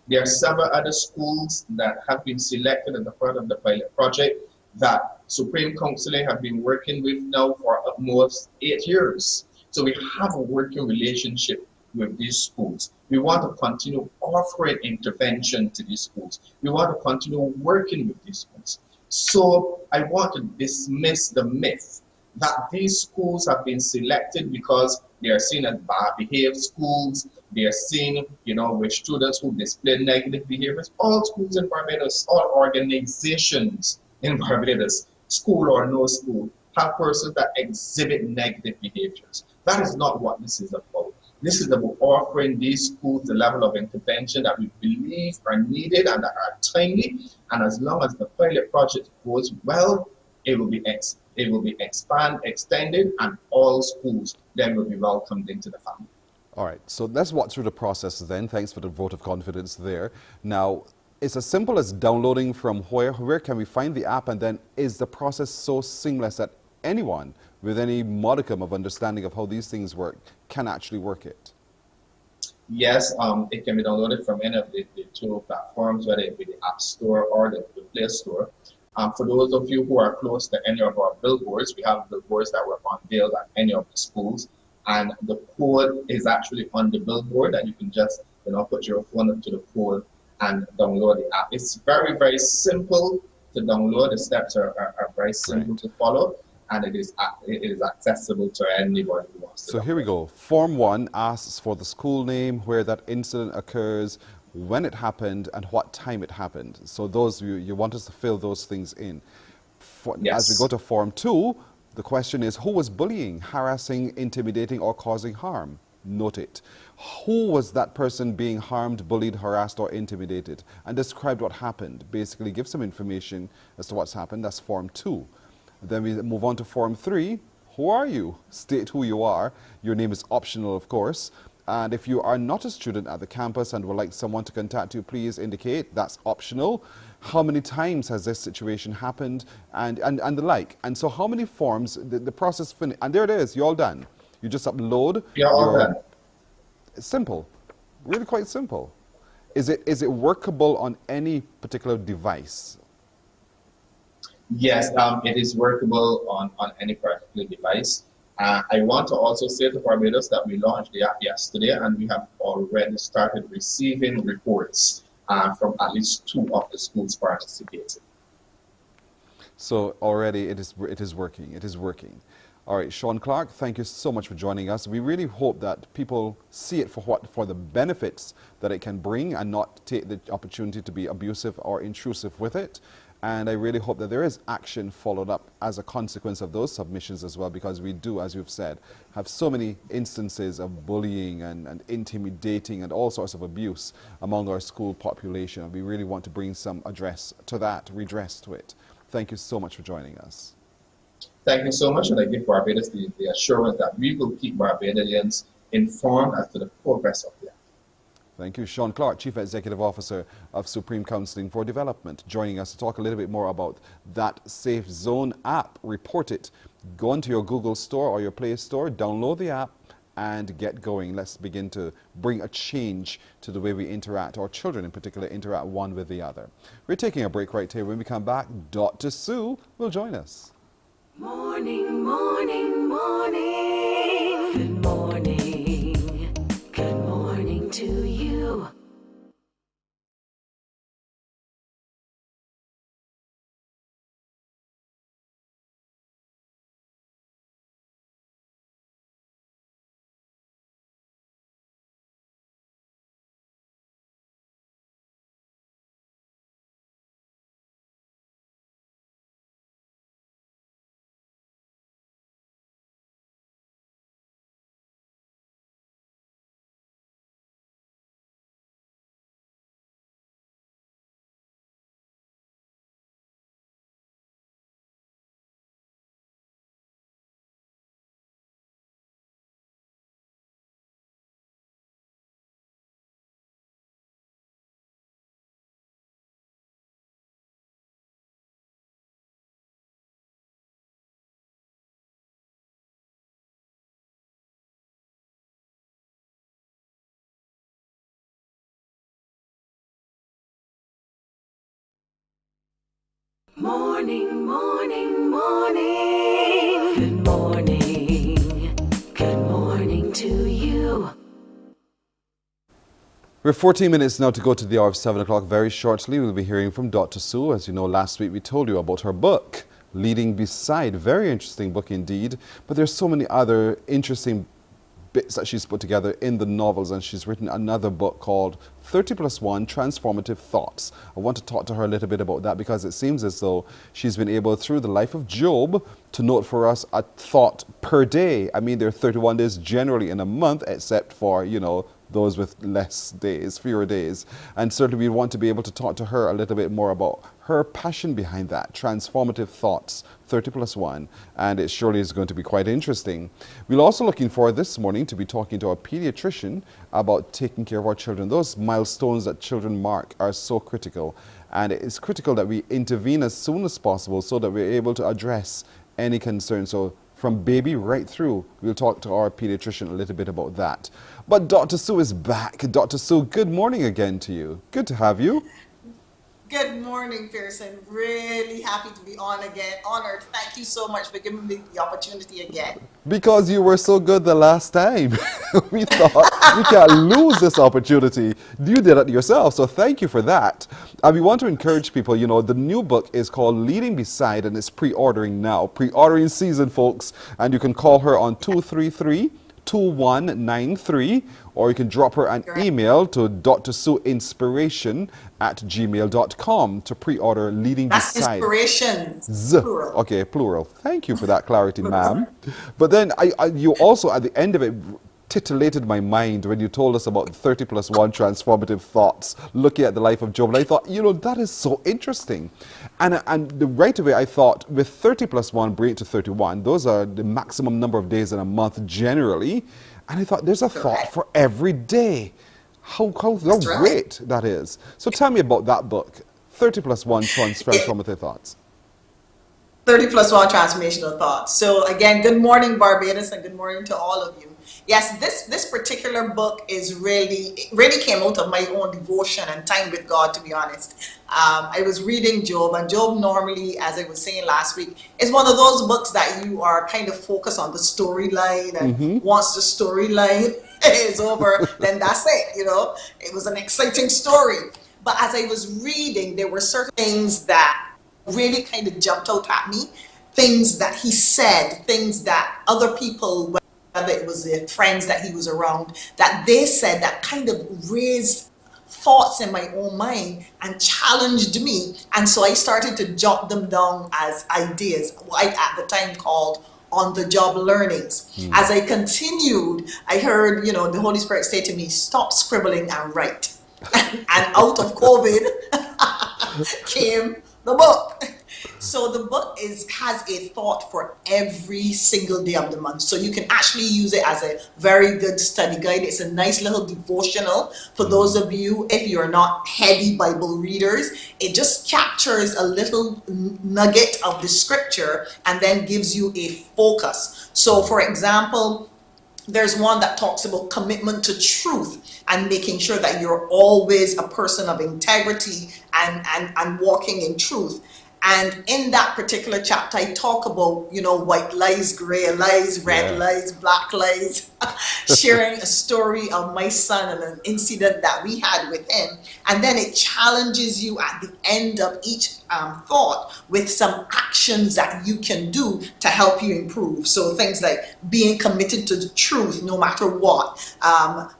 There are several other schools that have been selected as a part of the pilot project that Supreme Counseling have been working with now for almost 8 years. So we have a working relationship with these schools. We want to continue offering intervention to these schools. We want to continue working with these schools. So I want to dismiss the myth that these schools have been selected because they are seen as bad behaved schools. They are seen, with students who display negative behaviors. All schools in Barbados, all organizations in Barbados, school or no school, have persons that exhibit negative behaviors. That is not what this is about. This is about offering these schools the level of intervention that we believe are needed and that are timely. And as long as the pilot project goes well, it will be extended, and all schools then will be welcomed into the family. All right, so let's walk through the process then. Thanks for the vote of confidence there. Now, it's as simple as downloading from where can we find the app, and then is the process so seamless that anyone with any modicum of understanding of how these things work can actually work it? Yes, it can be downloaded from any of the two platforms, whether it be the App Store or the Play Store. For those of you who are close to any of our billboards, we have billboards that were unveiled at any of the schools, and the code is actually on the billboard, and you can just put your phone up to the code and download the app. It's very, very simple to download. The steps are very simple to follow, and it is accessible to anybody who wants to. So here we go. Form 1 asks for the school name, where that incident occurs, when it happened, and what time it happened. So those you want us to fill those things in. As we go to Form 2, the question is, who was bullying, harassing, intimidating, or causing harm? Note it. Who was that person being harmed, bullied, harassed, or intimidated? And describe what happened. Basically, give some information as to what's happened. That's Form 2. Then we move on to Form 3. Who are you? State who you are. Your name is optional, of course. And if you are not a student at the campus and would like someone to contact you, please indicate. That's optional. How many times has this situation happened, and the like. And so how many forms, the process finished, and there it is, you're all done. You just upload. We are all done. It's simple, really quite simple. Is it workable on any particular device? Yes, it is workable on any particular device. I want to also say to Barbados that we launched the app yesterday, and we have already started receiving reports from at least 2 of the schools participating. So already it is working. It is working. All right, Sean Clark, thank you so much for joining us. We really hope that people see it for the benefits that it can bring and not take the opportunity to be abusive or intrusive with it. And I really hope that there is action followed up as a consequence of those submissions as well, because we do, as you've said, have so many instances of bullying and intimidating and all sorts of abuse among our school population. We really want to bring some redress to it. Thank you so much for joining us. Thank you so much, and I give Barbados the assurance that we will keep Barbadians informed as to the progress of the act. Thank you. Sean Clark, Chief Executive Officer of Supreme Counseling for Development, joining us to talk a little bit more about that Safe Zone app. Report it. Go into your Google Store or your Play Store, download the app, and get going. Let's begin to bring a change to the way we interact, or children in particular interact one with the other. We're taking a break right here. When we come back, Dr. Sue will join us. Morning, morning, morning. Good morning. Good morning to you. Morning, morning, morning. Good morning. Good morning to you. We're 14 minutes now to go to the hour of 7 o'clock. Very shortly, we'll be hearing from Dr. Sue. As you know, last week we told you about her book, Leading Beside. Very interesting book indeed. But there's so many other interesting bits that she's put together in the novels, and she's written another book called 30+1 Transformative Thoughts. I want to talk to her a little bit about that, because it seems as though she's been able, through the life of Job, to note for us a thought per day. I mean, there are 31 days generally in a month, except for, you know, those with less days, fewer days. And certainly we want to be able to talk to her a little bit more about her passion behind that, Transformative Thoughts, 30+1, and it surely is going to be quite interesting. We're also looking forward this morning to be talking to our pediatrician about taking care of our children. Those milestones that children mark are so critical, and it's critical that we intervene as soon as possible so that we're able to address any concern. So from baby right through, we'll talk to our pediatrician a little bit about that. But Dr. Sue is back. Dr. Sue, good morning again to you. Good to have you. Good morning, Pearson. Really happy to be on again. Honored. Thank you so much for giving me the opportunity again. Because you were so good the last time. We thought we can't lose this opportunity. You did it yourself, so thank you for that. And we want to encourage people, you know, the new book is called Leading Beside, and it's pre-ordering now. Pre-ordering season, folks. And you can call her on 233-2193, or you can drop her an email to drsueinspiration@gmail.com to pre-order Leading That's Beside. inspirations. Plural. Okay, plural. Thank you for that clarity, ma'am. But then you also, at the end of it, titillated my mind when you told us about 30+1 Transformative Thoughts, looking at the life of Job. And I thought, you know, that is so interesting. And right away I thought, with 30+1, bring it to 31. Those are the maximum number of days in a month generally. And I thought, there's a thought for every day. How great that is. So tell me about that book, 30 plus 1 transformative thoughts. 30 plus 1 transformational thoughts. So again, good morning, Barbados, and good morning to all of you. Yes, this particular book is really came out of my own devotion and time with God, to be honest. I was reading Job, and Job normally, as I was saying last week, is one of those books that you are kind of focused on the storyline, and once the storyline is over, then that's it, you know. It was an exciting story. But as I was reading, there were certain things that really kind of jumped out at me, things that he said, things that other people, whether it was the friends that he was around, that they said that kind of raised thoughts in my own mind and challenged me. And so I started to jot them down as ideas, what I at the time called on-the-job learnings. As I continued, I heard, you know, the Holy Spirit say to me, stop scribbling and write. And out of COVID came the book. So the book has a thought for every single day of the month. So you can actually use it as a very good study guide. It's a nice little devotional for those of you, if you're not heavy Bible readers. It just captures a little nugget of the scripture and then gives you a focus. So for example, there's one that talks about commitment to truth and making sure that you're always a person of integrity and walking in truth. And in that particular chapter, I talk about, you know, white lies, gray lies, red lies, black lies, sharing a story of my son and an incident that we had with him. And then it challenges you at the end of each thought with some actions that you can do to help you improve. So things like being committed to the truth no matter what,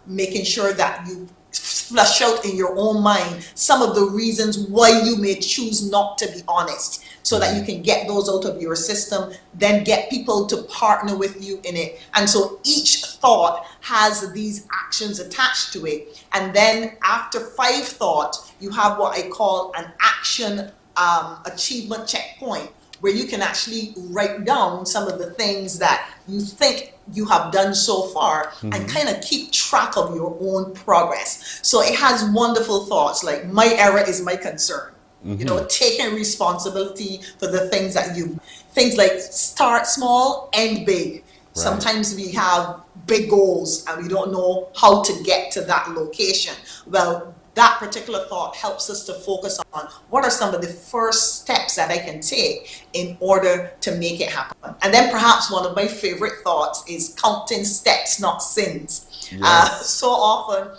making sure that you flush out in your own mind some of the reasons why you may choose not to be honest, so that you can get those out of your system, then get people to partner with you in it. And so each thought has these actions attached to it. And then after 5 thoughts, you have what I call an action achievement checkpoint, where you can actually write down some of the things that you think you have done so far and kind of keep track of your own progress. So it has wonderful thoughts like, my error is my concern. You know, taking responsibility for the things that things like start small, end big. Sometimes we have big goals and we don't know how to get to that location. Well, that particular thought helps us to focus on what are some of the first steps that I can take in order to make it happen. And then perhaps one of my favorite thoughts is counting steps, not sins. So often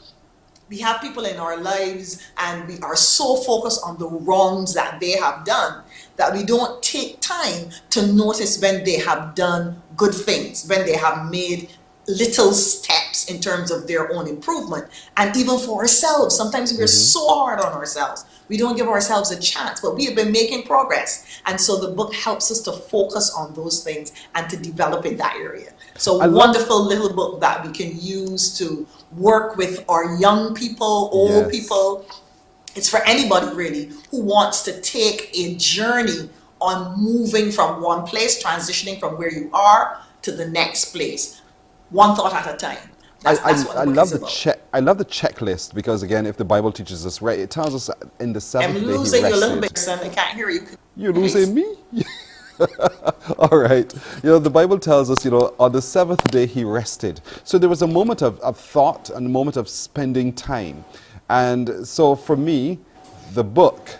we have people in our lives and we are so focused on the wrongs that they have done that we don't take time to notice when they have done good things, when they have made little steps in terms of their own improvement. And even for ourselves, sometimes we're so hard on ourselves. We don't give ourselves a chance, but we have been making progress. And so the book helps us to focus on those things and to develop in that area. So a wonderful little book that we can use to work with our young people, old people. It's for anybody really who wants to take a journey on moving from one place, transitioning from where you are to the next place. One thought at a time. I love the checklist, because again, if the Bible teaches us right, it tells us in the 7th day he rested. I'm losing you a little bit, son. I can't hear you. You're losing me? All right. You know, the Bible tells us, you know, on the 7th day he rested. So there was a moment of thought and a moment of spending time. And so for me, the book.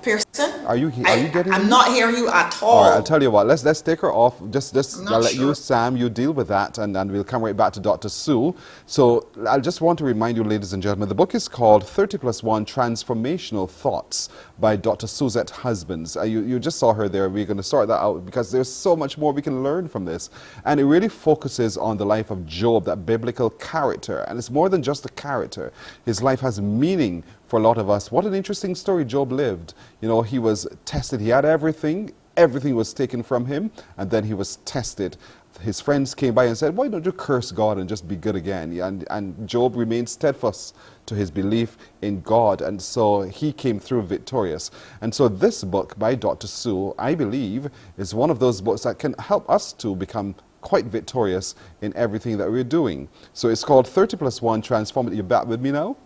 Pearson? Are you getting I'm me? not hearing you at all. All right, I'll tell you what, let's take her off. Just I'll let you, Sam, you deal with that, and we'll come right back to Dr. Sue. So I just want to remind you, ladies and gentlemen, the book is called 30 plus 1 Transformational Thoughts by Dr. Suzette Husbands. You just saw her there. We're going to sort that out because there's so much more we can learn from this. And it really focuses on the life of Job, that biblical character. And it's more than just a character. His life has meaning for a lot of us. What an interesting story Job lived. You know, he was tested. He had everything. Everything was taken from him. And then he was tested. His friends came by and said, why don't you curse God and just be good again? And Job remained steadfast to his belief in God. And so he came through victorious. And so this book by Dr. Sue, I believe, is one of those books that can help us to become quite victorious in everything that we're doing. So it's called 30 plus 1 Transformative. You back with me now?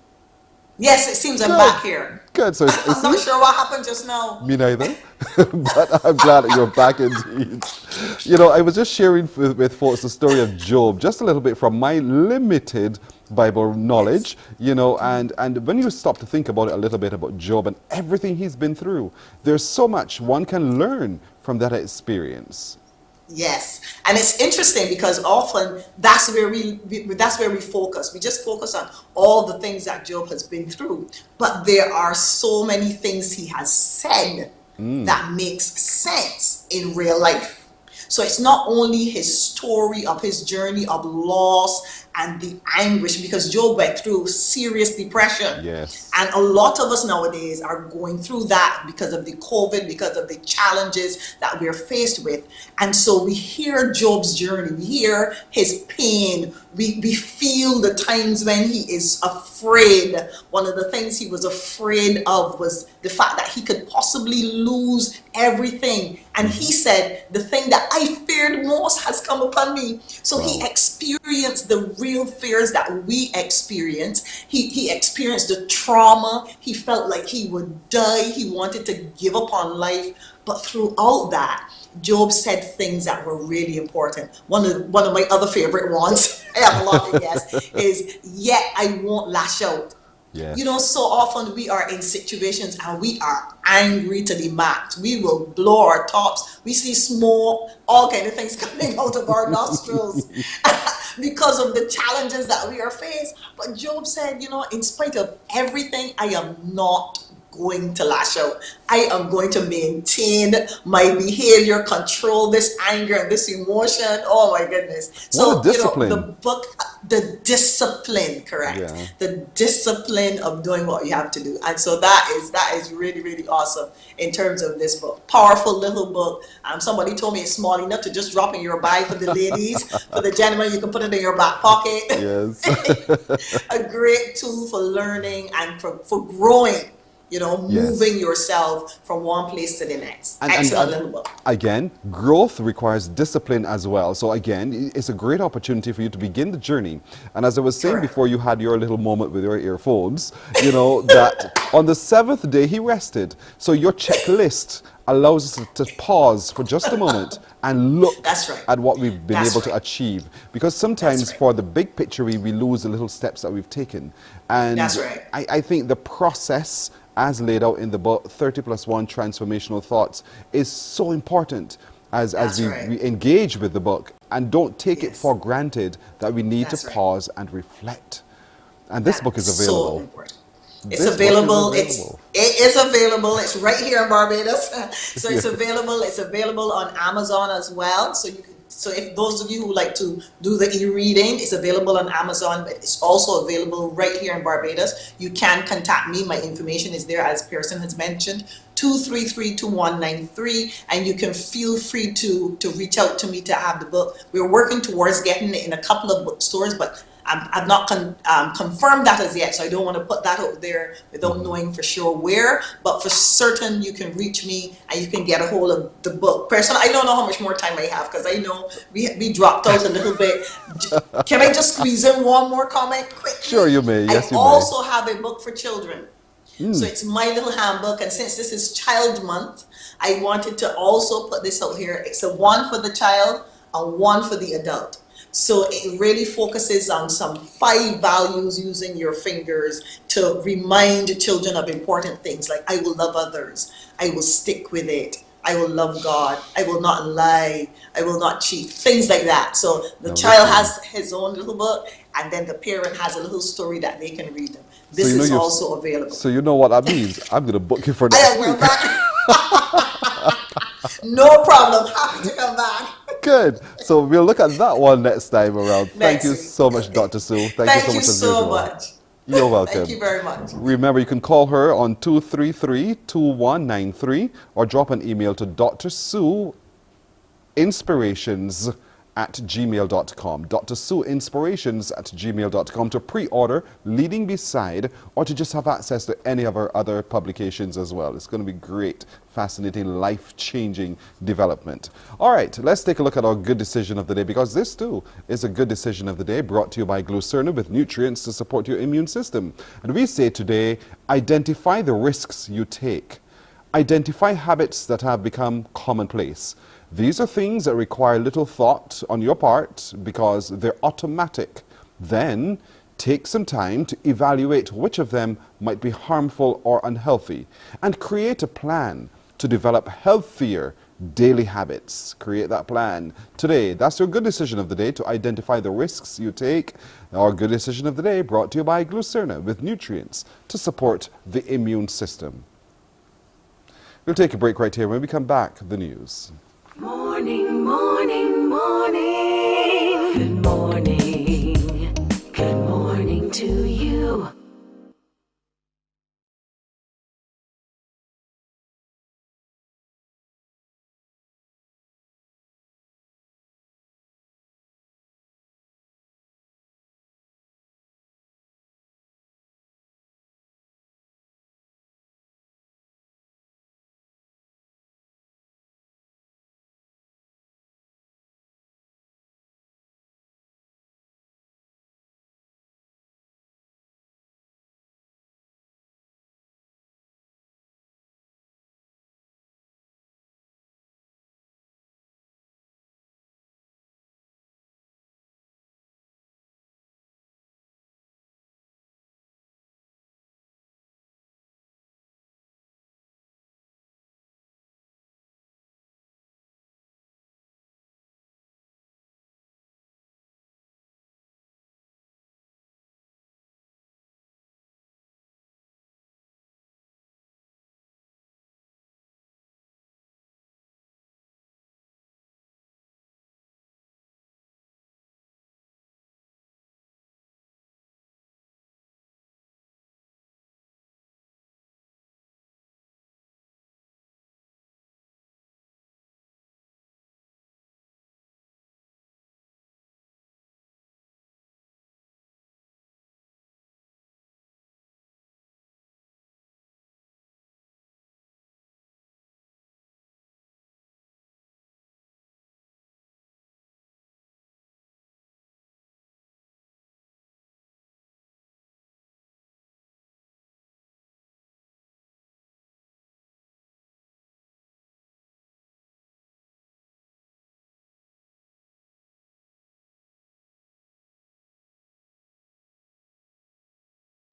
Yes, it seems I'm back here. Good. So I'm not sure what happened just now. Me neither. But I'm glad that you're back indeed. You know, I was just sharing with folks the story of Job, just a little bit from my limited Bible knowledge, you know, and when you stop to think about it a little bit about Job and everything he's been through, there's so much one can learn from that experience. Yes, and it's interesting because often that's where we focus. We just focus on all the things that Job has been through, but there are so many things he has said that makes sense in real life. So it's not only his story of his journey of loss and the anguish, because Job went through serious depression. Yes. And a lot of us nowadays are going through that because of the COVID, because of the challenges that we're faced with. And so we hear Job's journey, we hear his pain, we feel the times when he is afraid. One of the things he was afraid of was the fact that he could possibly lose everything. And he said, the thing that I feared most has come upon me. So he experienced the real fears that we experience. He experienced the trauma. He felt like he would die. He wanted to give up on life. But throughout that, Job said things that were really important. One of my other favorite ones, I have a lot to guess, is, yet I won't lash out. Yes. You know, so often we are in situations and we are angry to the max. We will blow our tops. We see smoke, all kind of things coming out of our nostrils because of the challenges that we are faced. But Job said, you know, in spite of everything, I am not going to lash out. I am going to maintain my behavior, control this anger and this emotion. Oh my goodness. So, you know, the book, the discipline, correct? Yeah. The discipline of doing what you have to do. And so that is really, really awesome in terms of this book. Powerful little book. Somebody told me it's small enough to just drop in your bag for the ladies. For the gentlemen, you can put it in your back pocket. Yes. A great tool for learning and for growing. You know, moving yourself from one place to the next. Excellent little book. Again, growth requires discipline as well. So again, it's a great opportunity for you to begin the journey. And as I was saying before you had your little moment with your earphones, you know, that on the 7th day he rested. So your checklist allows us to pause for just a moment and look at what we've been able to achieve. Because sometimes for the big picture, we lose the little steps that we've taken. And I think the process as laid out in the book, 30+1 Transformational Thoughts, is so important as we engage with the book and don't take it for granted that we need to pause and reflect. And this book is available. So important. It's available. It is available. It's right here in Barbados. So it's available. It's available on Amazon as well. So you can. So if those of you who like to do the e-reading, it's available on Amazon, but it's also available right here in Barbados. You can contact me. My information is there, as Pearson has mentioned, 233-2193, and you can feel free to reach out to me to have the book. We're working towards getting it in a couple of bookstores, but I've not confirmed that as yet, so I don't want to put that out there without knowing for sure where. But for certain, you can reach me and you can get a hold of the book. Personally, I don't know how much more time I have because I know we dropped out a little bit. Can I just squeeze in one more comment quickly? Sure, you may. Yes, you may. I also have a book for children. So it's my little handbook, and since this is Child Month, I wanted to also put this out here. It's a one for the child and one for the adult. So it really focuses on some 5 values using your fingers to remind children of important things like I will love others, I will stick with it, I will love God, I will not lie, I will not cheat, things like that. So the child has his own little book, and then the parent has a little story that they can read them. This is also available. So you know what that means. I'm going to book you for next week. No problem. Happy to come back. Good. So we'll look at that one next time around. Thank you so much, Dr. Sue. Thank you so much. You're welcome. Thank you very much. Remember, you can call her on 233-2193 or drop an email to Dr. Sue Inspirations drsue@gmail.com. drsueinspirations@gmail.com to pre-order Leading Beside, or to just have access to any of our other publications as well. It's going to be great, fascinating, life-changing development. All right, let's take a look at our good decision of the day, because this too is a good decision of the day, brought to you by Glucerna, with nutrients to support your immune system. And we say today, identify the risks you take. Identify habits that have become commonplace. These are things that require little thought on your part because they're automatic. Then take some time to evaluate which of them might be harmful or unhealthy, and create a plan to develop healthier daily habits. Create that plan today. That's your good decision of the day, to identify the risks you take. Our good decision of the day brought to you by Glucerna, with nutrients to support the immune system. We'll take a break right here. When we come back, the news. Morning, morning, morning. Good morning. Good morning to you.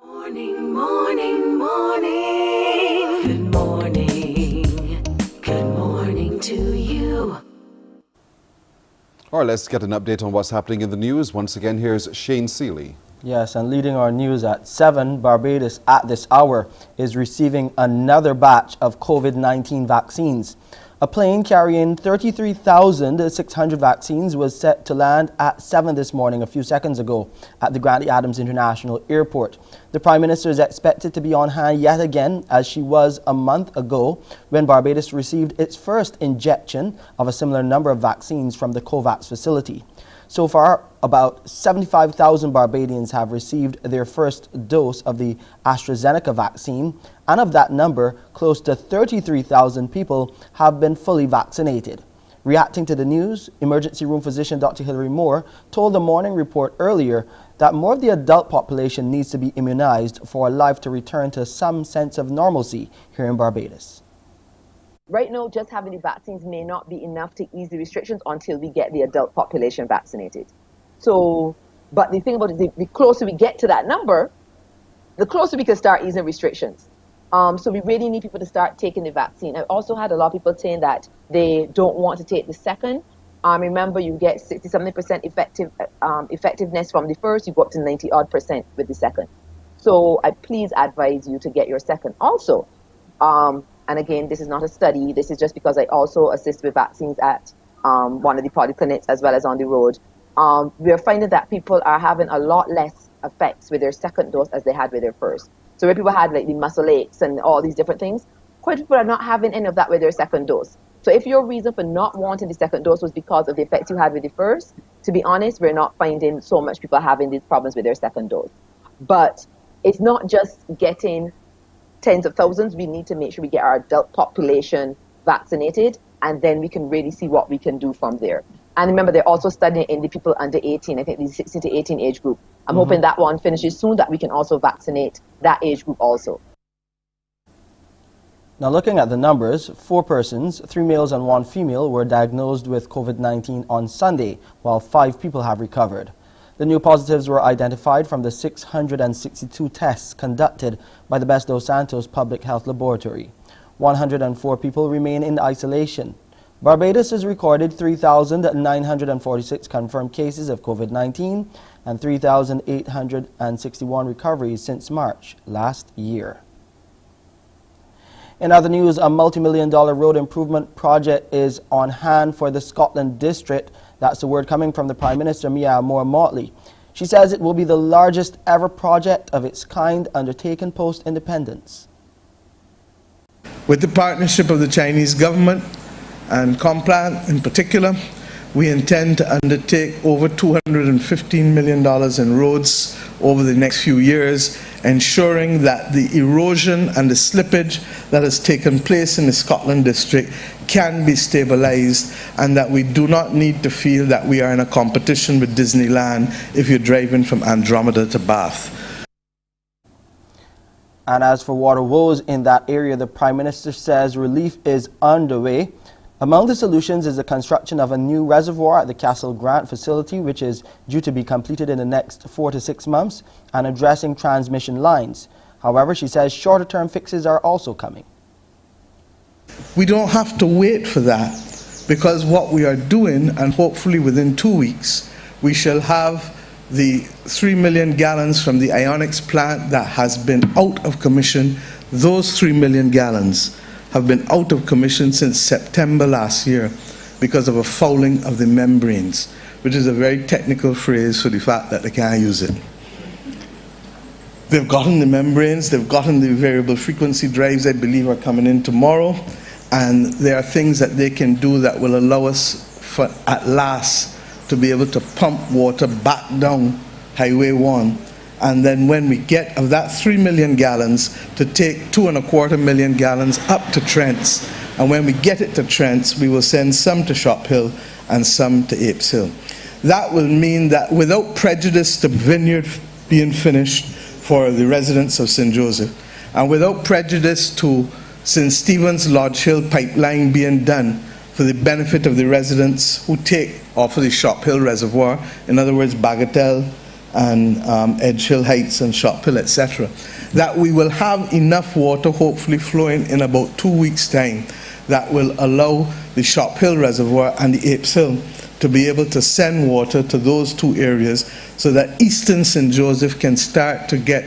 Morning, morning, morning. Good morning. Good morning to you. All right, let's get an update on what's happening in the news. Once again, here's Shane Seeley. Yes, and leading our news at 7, Barbados at this hour is receiving another batch of COVID-19 vaccines. A plane carrying 33,600 vaccines was set to land at 7 this morning, a few seconds ago, at the Grantley Adams International Airport. The Prime Minister is expected to be on hand yet again, as she was a month ago when Barbados received its first injection of a similar number of vaccines from the COVAX facility. So far, about 75,000 Barbadians have received their first dose of the AstraZeneca vaccine, and of that number, close to 33,000 people have been fully vaccinated. Reacting to the news, emergency room physician Dr. Hilary Moore told the Morning Report earlier that more of the adult population needs to be immunized for life to return to some sense of normalcy here in Barbados. Right now, just having the vaccines may not be enough to ease the restrictions until we get the adult population vaccinated. So, but the thing about it, the closer we get to that number, the closer we can start easing restrictions. So we really need people to start taking the vaccine. I also had a lot of people saying that they don't want to take the second. Remember, you get 60-70% effectiveness from the first, you go up to 90-odd% with the second. So I please advise you to get your second also. And again, this is not a study. This is just because I also assist with vaccines at one of the polyclinics as well as on the road. We are finding that people are having a lot less effects with their second dose as they had with their first. So where people had like the muscle aches and all these different things, quite people are not having any of that with their second dose. So if your reason for not wanting the second dose was because of the effects you had with the first, to be honest, we're not finding so much people having these problems with their second dose. But it's not just getting tens of thousands. We need to make sure we get our adult population vaccinated, and then we can really see what we can do from there. And remember, they're also studying in the people under 18, I think the 16 to 18 age group. I'm hoping that one finishes soon, that we can also vaccinate that age group also. Now looking at the numbers, 4 persons, 3 males and 1 female, were diagnosed with COVID-19 on Sunday, while 5 people have recovered. The new positives were identified from the 662 tests conducted by the Best dos Santos Public Health Laboratory. 104 people remain in isolation. Barbados has recorded 3,946 confirmed cases of COVID-19 and 3,861 recoveries since March last year. In other news, a multi-million-dollar road improvement project is on hand for the Scotland district. That's the word coming from the Prime Minister, Mia Moore-Motley. She says it will be the largest ever project of its kind undertaken post-independence. With the partnership of the Chinese government and Complan in particular, we intend to undertake over $215 million in roads over the next few years, ensuring that the erosion and the slippage that has taken place in the Scotland district can be stabilized, and that we do not need to feel that we are in a competition with Disneyland if you're driving from Andromeda to Bath. And as for water woes in that area, the Prime Minister says relief is underway. Among the solutions is the construction of a new reservoir at the Castle Grant facility, which is due to be completed in the next 4 to 6 months, and addressing transmission lines. However, she says shorter-term fixes are also coming. We don't have to wait for that, because what we are doing, and hopefully within 2 weeks, we shall have the 3 million gallons from the Ionics plant that has been out of commission. Those 3 million gallons have been out of commission since September last year because of a fouling of the membranes, which is a very technical phrase for the fact that they can't use it. They've gotten the membranes, they've gotten the variable frequency drives, I believe, are coming in tomorrow, and there are things that they can do that will allow us, at last, to be able to pump water back down Highway 1. And then when we get of that 3 million gallons, to take 2.25 million gallons up to Trents. And when we get it to Trents, we will send some to Shop Hill and some to Apes Hill. That will mean that without prejudice to Vineyard being finished for the residents of St. Joseph, and without prejudice to St. Stephen's Lodge Hill pipeline being done for the benefit of the residents who take off of the Shop Hill Reservoir, in other words, Bagatelle, and Edge Hill Heights and Shop Hill, etc., that we will have enough water hopefully flowing in about 2 weeks' time that will allow the Shop Hill Reservoir and the Apes Hill to be able to send water to those 2 areas, so that eastern St. Joseph can start to get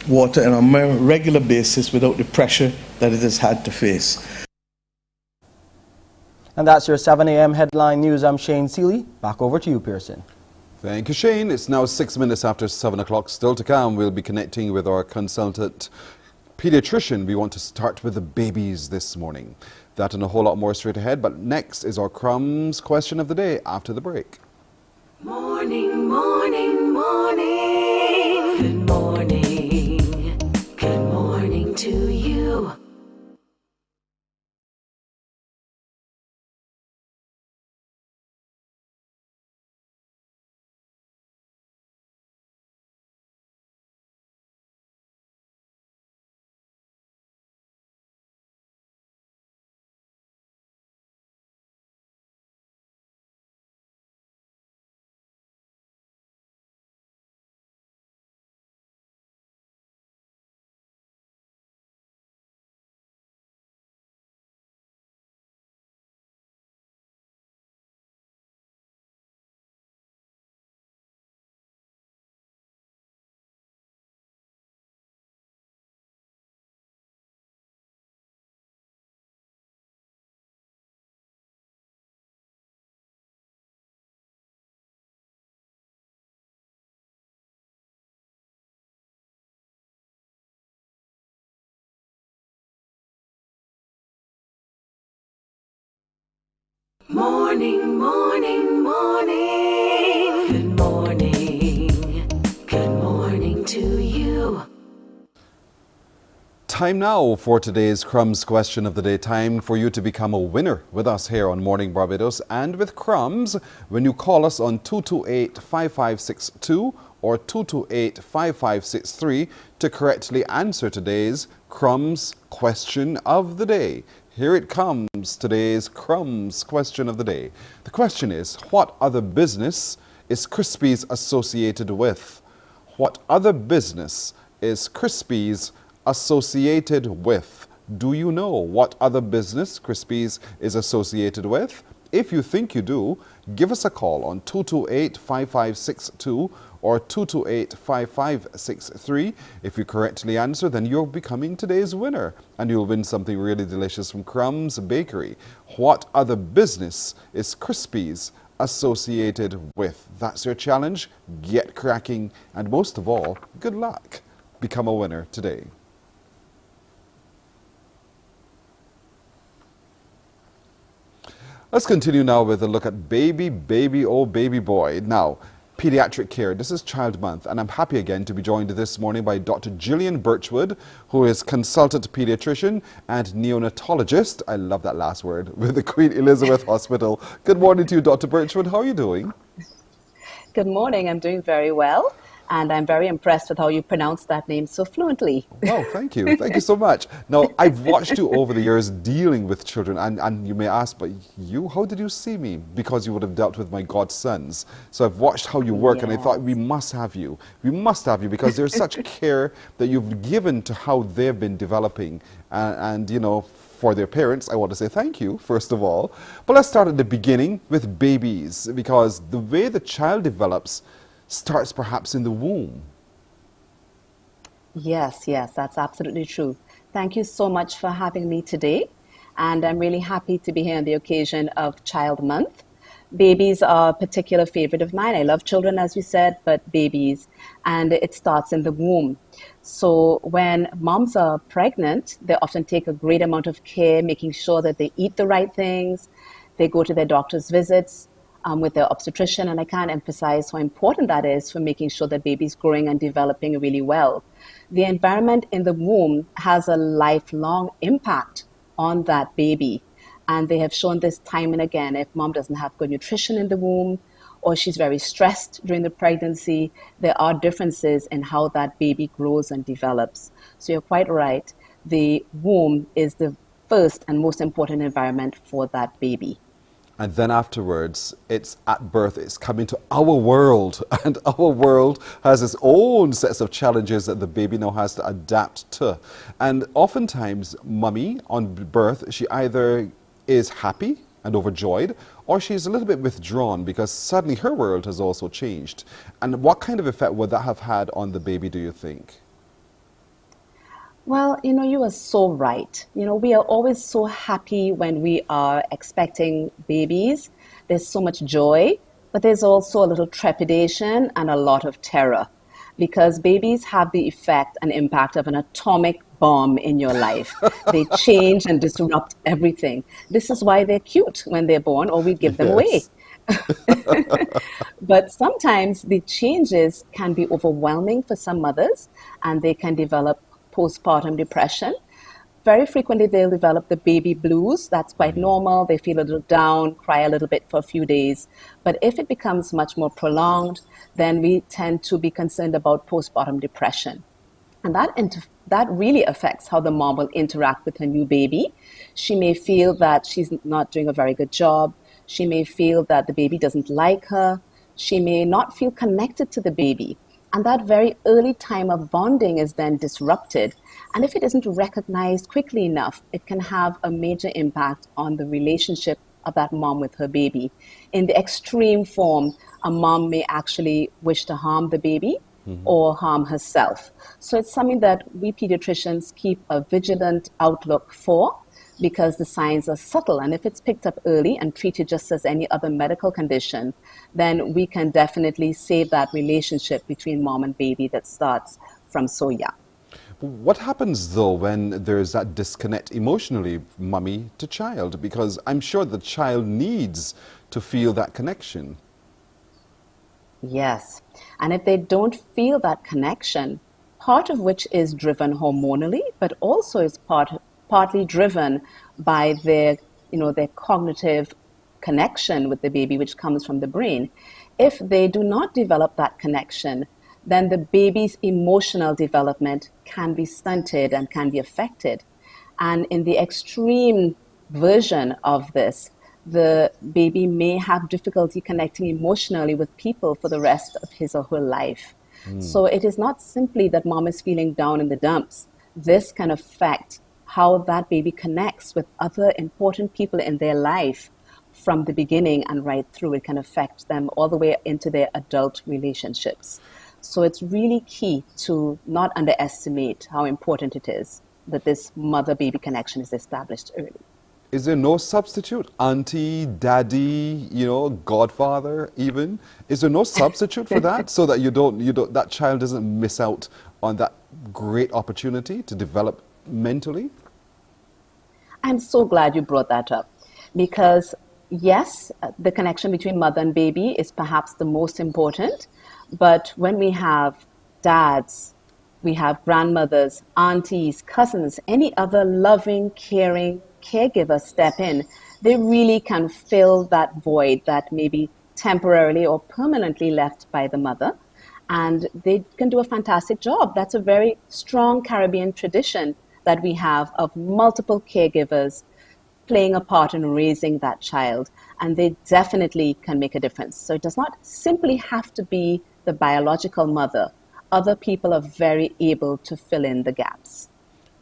water on a more regular basis without the pressure that it has had to face. And that's your 7 a.m. headline news. I'm Shane Seeley. Back over to you, Pearson. Thank you, Shane. It's now 6 minutes after 7 o'clock. Still to come, we'll be connecting with our consultant pediatrician. We want to start with the babies this morning. That and a whole lot more straight ahead. But next is our Crumbs question of the day after the break. Morning, morning, morning. Good morning. Good morning to you. Morning, morning, morning. Good morning. Good morning to you. Time now for today's Crumbs question of the day. Time for you to become a winner with us here on Morning Barbados and with Crumbs when you call us on 228-5562 or 228-5563 to correctly answer today's Crumbs question of the day. Here it comes, today's Crumbs question of the day. The question is, what other business is Crispies associated with? What other business is Crispies associated with? Do you know what other business Crispies is associated with? If you think you do, give us a call on 228-5562 or 228-5563. If you correctly answer, then you're becoming today's winner and you'll win something really delicious from Crumbs Bakery. What other business is Crispies associated with? That's your challenge. Get cracking, and most of all, good luck. Become a winner today. Let's continue now with a look at baby, oh baby boy. Now, pediatric care. This is Child Month, and I'm happy again to be joined this morning by Dr. Gillian Birchwood, who is consultant pediatrician and neonatologist. I love that last word, with the Queen Elizabeth Hospital. Good morning to you, Dr. Birchwood. How are you doing? Good morning. I'm doing very well. And I'm very impressed with how you pronounce that name so fluently. Oh, thank you. Thank you so much. Now, I've watched you over the years dealing with children, and you may ask, but you, how did you see me? Because you would have dealt with my godsons. So I've watched how you work, and I thought, we must have you. We must have you, because there's such care that you've given to how they've been developing. And you know, for their parents, I want to say thank you, first of all. But let's start at the beginning with babies, because the way the child develops starts perhaps in the womb. Yes, that's absolutely true. Thank you so much for having me today. And I'm really happy to be here on the occasion of Child Month. Babies are a particular favorite of mine. I love children, as you said, but babies. And it starts in the womb. So when moms are pregnant, they often take a great amount of care, making sure that they eat the right things. They go to their doctor's visits with their obstetrician, and I can't emphasize how important that is for making sure that baby's growing and developing really well. The environment in the womb has a lifelong impact on that baby, and they have shown this time and again. If mom doesn't have good nutrition in the womb, or she's very stressed during the pregnancy, there are differences in how that baby grows and develops. So you're quite right. The womb is the first and most important environment for that baby. And then afterwards, it's at birth, it's coming to our world. And our world has its own sets of challenges that the baby now has to adapt to. And oftentimes, mummy on birth, she either is happy and overjoyed, or she's a little bit withdrawn because suddenly her world has also changed. And what kind of effect would that have had on the baby, do you think? Well, you are so right. We are always so happy when we are expecting babies. There's so much joy, but there's also a little trepidation and a lot of terror, because babies have the effect and impact of an atomic bomb in your life. They change and disrupt everything. This is why they're cute when they're born, or we give them away. But sometimes the changes can be overwhelming for some mothers, and they can develop postpartum depression. Very frequently, they'll develop the baby blues. That's quite normal. They feel a little down, cry a little bit for a few days. But if it becomes much more prolonged, then we tend to be concerned about postpartum depression. And that really affects how the mom will interact with her new baby. She may feel that she's not doing a very good job. She may feel that the baby doesn't like her. She may not feel connected to the baby. And that very early time of bonding is then disrupted. And if it isn't recognized quickly enough, it can have a major impact on the relationship of that mom with her baby. In the extreme form, a mom may actually wish to harm the baby or harm herself. So it's something that we pediatricians keep a vigilant outlook for, because the signs are subtle. And if it's picked up early and treated just as any other medical condition, then we can definitely save that relationship between mom and baby that starts from so young. What happens though when there's that disconnect emotionally, mummy to child? Because I'm sure the child needs to feel that connection. Yes. And if they don't feel that connection, part of which is driven hormonally, but also is partly driven by their cognitive connection with the baby, which comes from the brain. If they do not develop that connection, then the baby's emotional development can be stunted and can be affected. And in the extreme version of this, the baby may have difficulty connecting emotionally with people for the rest of his or her life. So it is not simply that mom is feeling down in the dumps. This can affect how that baby connects with other important people in their life from the beginning and right through. It can affect them all the way into their adult relationships. So it's really key to not underestimate how important it is that this mother-baby connection is established early. Is there no substitute? Auntie, daddy, godfather even? Is there no substitute for that so that that child doesn't miss out on that great opportunity to develop mentally? I'm so glad you brought that up because yes, the connection between mother and baby is perhaps the most important, but when we have dads, we have grandmothers, aunties, cousins, any other loving, caring caregivers step in, they really can fill that void that may be temporarily or permanently left by the mother. And they can do a fantastic job. That's a very strong Caribbean tradition that we have of multiple caregivers playing a part in raising that child. And they definitely can make a difference. So it does not simply have to be the biological mother. Other people are very able to fill in the gaps.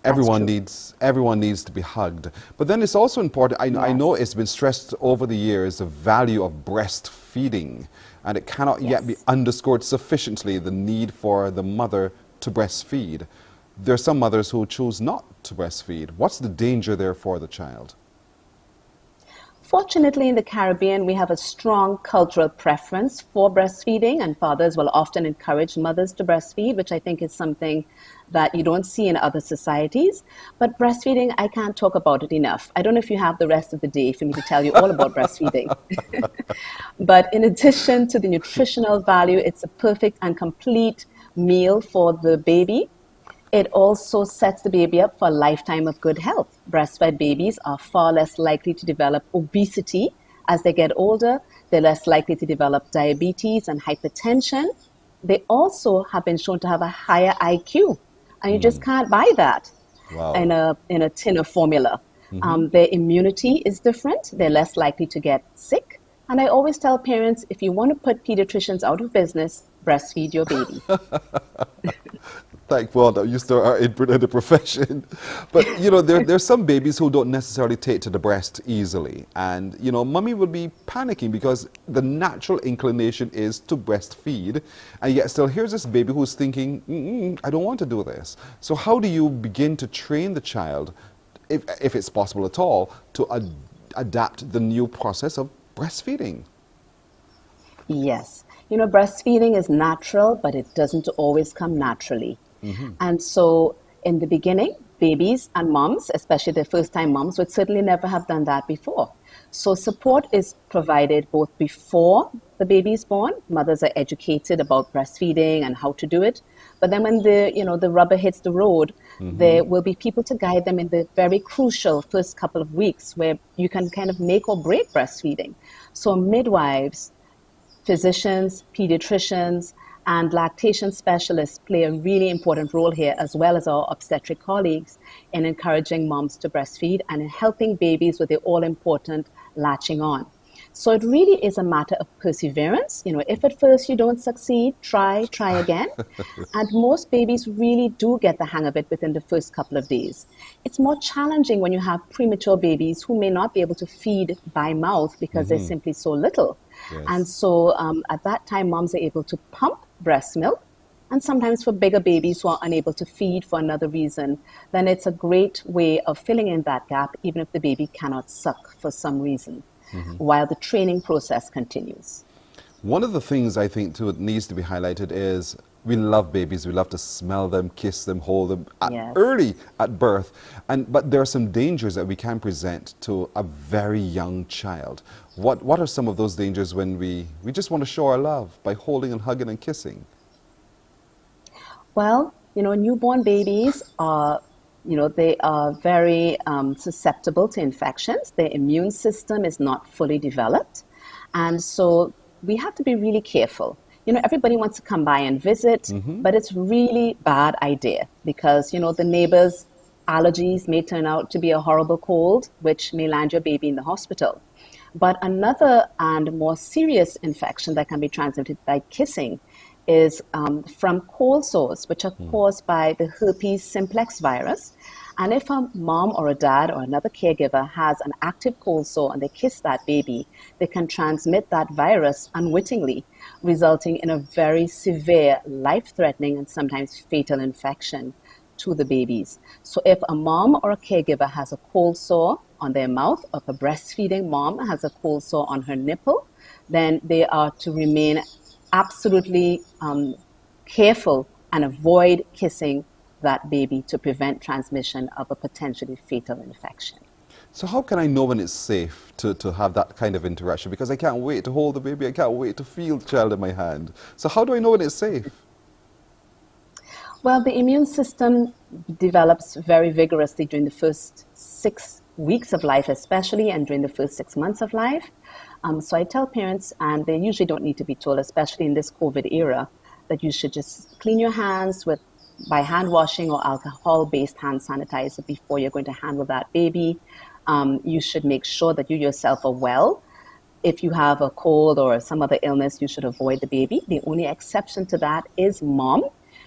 Everyone needs to be hugged. But then it's also important, I know it's been stressed over the years, the value of breastfeeding. And it cannot yet be underscored sufficiently, the need for the mother to breastfeed. There are some mothers who choose not to breastfeed. What's the danger there for the child? Fortunately, in the Caribbean, we have a strong cultural preference for breastfeeding, and fathers will often encourage mothers to breastfeed, which I think is something that you don't see in other societies. But breastfeeding, I can't talk about it enough. I don't know if you have the rest of the day for me to tell you all about breastfeeding. But in addition to the nutritional value, it's a perfect and complete meal for the baby. It also sets the baby up for a lifetime of good health. Breastfed babies are far less likely to develop obesity as they get older. They're less likely to develop diabetes and hypertension. They also have been shown to have a higher IQ, and you just can't buy that in a tin of formula. Their immunity is different. They're less likely to get sick. And I always tell parents, if you want to put pediatricians out of business, breastfeed your baby. Thank God that you still are in the profession. But, there's some babies who don't necessarily take to the breast easily. And, mommy will be panicking because the natural inclination is to breastfeed. And yet still, here's this baby who's thinking, I don't want to do this. So how do you begin to train the child, if it's possible at all, to adapt the new process of breastfeeding? Yes. Breastfeeding is natural, but it doesn't always come naturally. And so in the beginning, babies and moms, especially the first-time moms, would certainly never have done that before. So support is provided both before the baby is born. Mothers are educated about breastfeeding and how to do it. But then when the rubber hits the road, there will be people to guide them in the very crucial first couple of weeks where you can kind of make or break breastfeeding. So midwives, physicians, pediatricians, and lactation specialists play a really important role here, as well as our obstetric colleagues, in encouraging moms to breastfeed and in helping babies with the all-important latching on. So it really is a matter of perseverance. If at first you don't succeed, try again. And most babies really do get the hang of it within the first couple of days. It's more challenging when you have premature babies who may not be able to feed by mouth because they're simply so little. Yes. And so at that time, moms are able to pump breast milk. And sometimes for bigger babies who are unable to feed for another reason, then it's a great way of filling in that gap, even if the baby cannot suck for some reason, while the training process continues. One of the things I think too needs to be highlighted is We love babies. We love to smell them, kiss them, hold them Yes. early at birth. But there are some dangers that we can present to a very young child. What are some of those dangers when we just want to show our love by holding and hugging and kissing? Well, newborn babies are, they are very susceptible to infections. Their immune system is not fully developed. And so we have to be really careful. Everybody wants to come by and visit, but it's really bad idea because, the neighbor's allergies may turn out to be a horrible cold, which may land your baby in the hospital. But another and more serious infection that can be transmitted by kissing is from cold sores, which are caused by the herpes simplex virus. And if a mom or a dad or another caregiver has an active cold sore and they kiss that baby, they can transmit that virus unwittingly, resulting in a very severe, life-threatening, and sometimes fatal infection to the babies. So if a mom or a caregiver has a cold sore on their mouth, or if a breastfeeding mom has a cold sore on her nipple, then they are to remain absolutely careful and avoid kissing that baby to prevent transmission of a potentially fatal infection. So how can I know when it's safe to have that kind of interaction? Because I can't wait to hold the baby. I can't wait to feel the child in my hand. So how do I know when it's safe? Well, the immune system develops very vigorously during the first 6 weeks of life, especially, and during the first 6 months of life. So I tell parents, and they usually don't need to be told, especially in this COVID era, that you should just clean your hands by hand washing or alcohol-based hand sanitizer before you're going to handle that baby. You should make sure that you yourself are well. If you have a cold or some other illness, you should avoid the baby. The only exception to that is mom,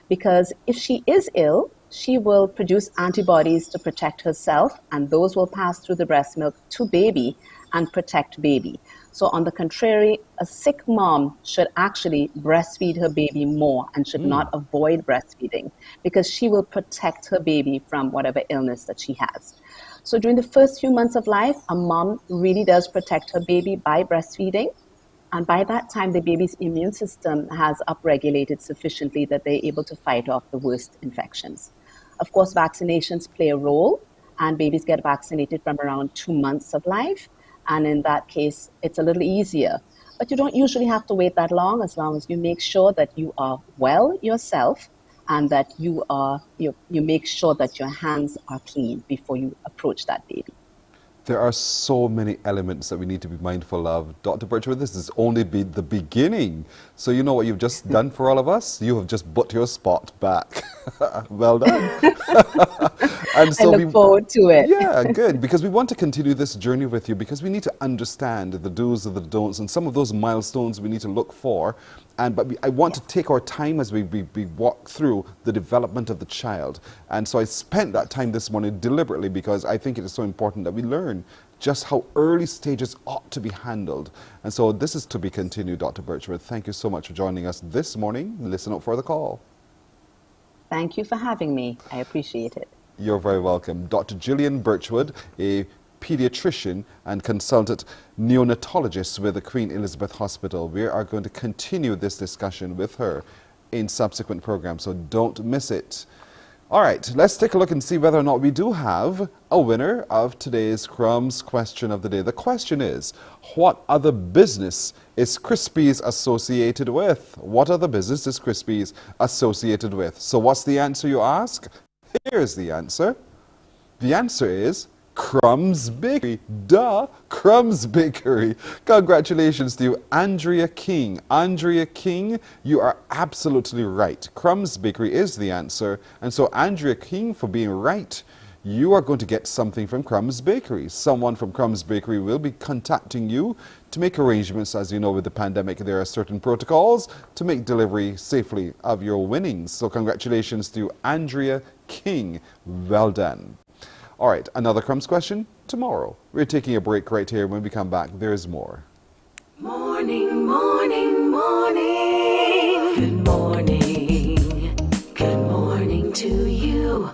because if she is ill, she will produce antibodies to protect herself, and those will pass through the breast milk to baby and protect baby. So on the contrary, a sick mom should actually breastfeed her baby more and should not avoid breastfeeding, because she will protect her baby from whatever illness that she has. So during the first few months of life, a mom really does protect her baby by breastfeeding. And by that time, the baby's immune system has upregulated sufficiently that they're able to fight off the worst infections. Of course, vaccinations play a role, and babies get vaccinated from around 2 months of life. And in that case, it's a little easier. But you don't usually have to wait that long as you make sure that you are well yourself and that you make sure that your hands are clean before you approach that baby. There are so many elements that we need to be mindful of. Dr. Birchwood, this has only been the beginning. So you know what you've just done for all of us? You have just put your spot back. Well done. And so I look forward to it. Yeah, good. Because we want to continue this journey with you, because we need to understand the do's and the don'ts and some of those milestones we need to look for. But I want to take our time as we walk through the development of the child. And so I spent that time this morning deliberately because I think it is so important that we learn just how early stages ought to be handled. And so this is to be continued, Dr. Birchwood. Thank you so much for joining us this morning. Listen up for the call. Thank you for having me. I appreciate it. You're very welcome. Dr. Gillian Birchwood, a pediatrician and consultant neonatologist with the Queen Elizabeth Hospital. We are going to continue this discussion with her in subsequent programs, so don't miss it. All right, let's take a look and see whether or not we do have a winner of today's Crumbs question of the day. The question is, what other business is Crispies associated with? What other business is Crispies associated with? So what's the answer, you ask? Here's the answer. The answer is Crumbs Bakery. Duh, Crumbs Bakery. Congratulations to you, Andrea King. Andrea King, you are absolutely right. Crumbs Bakery is the answer. And so Andrea King, for being right, you are going to get something from Crumbs Bakery. Someone from Crumbs Bakery will be contacting you to make arrangements. As you know, with the pandemic, there are certain protocols to make delivery safely of your winnings. So congratulations to you, Andrea King. Well done. All right, another Crumbs question tomorrow. We're taking a break right here. When we come back, there's more. Morning, morning, morning. Good morning. Good morning to you.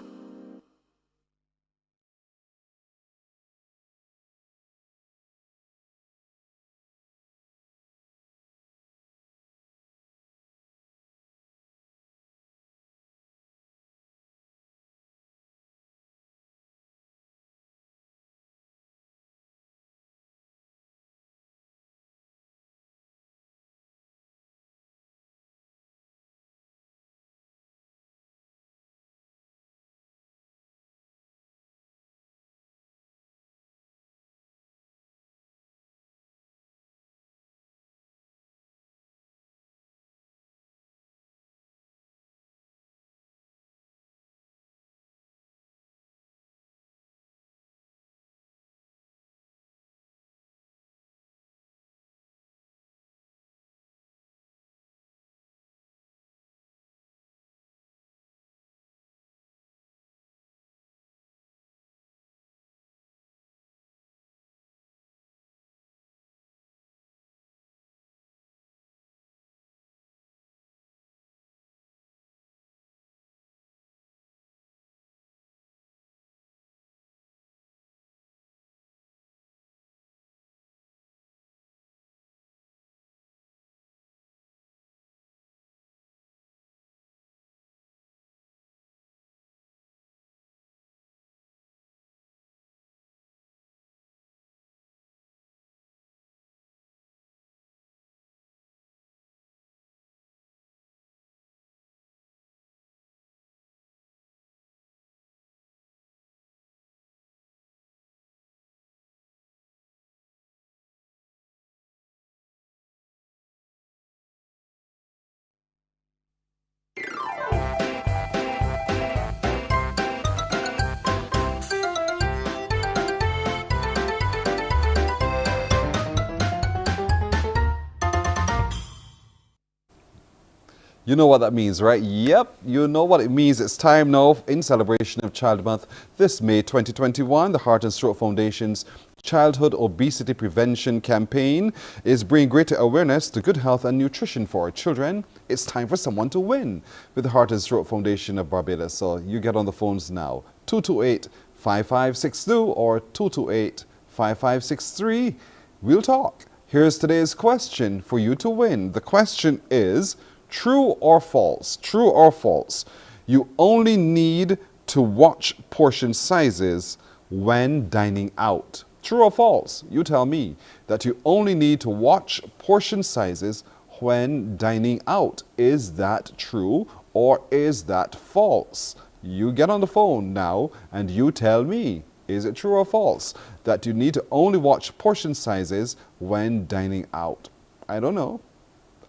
You know what that means, right? Yep, you know what it means. It's time now in celebration of Child Month. This May 2021, the Heart and Stroke Foundation's Childhood Obesity Prevention campaign is bringing greater awareness to good health and nutrition for our children. It's time for someone to win with the Heart and Stroke Foundation of Barbados. So you get on the phones now, 228-5562 or 228-5563. We'll talk. Here's today's question for you to win. The question is, true or false? True or false? You only need to watch portion sizes when dining out. True or false? You tell me that you only need to watch portion sizes when dining out. Is that true or is that false? You get on the phone now and you tell me, is it true or false that you need to only watch portion sizes when dining out? I don't know.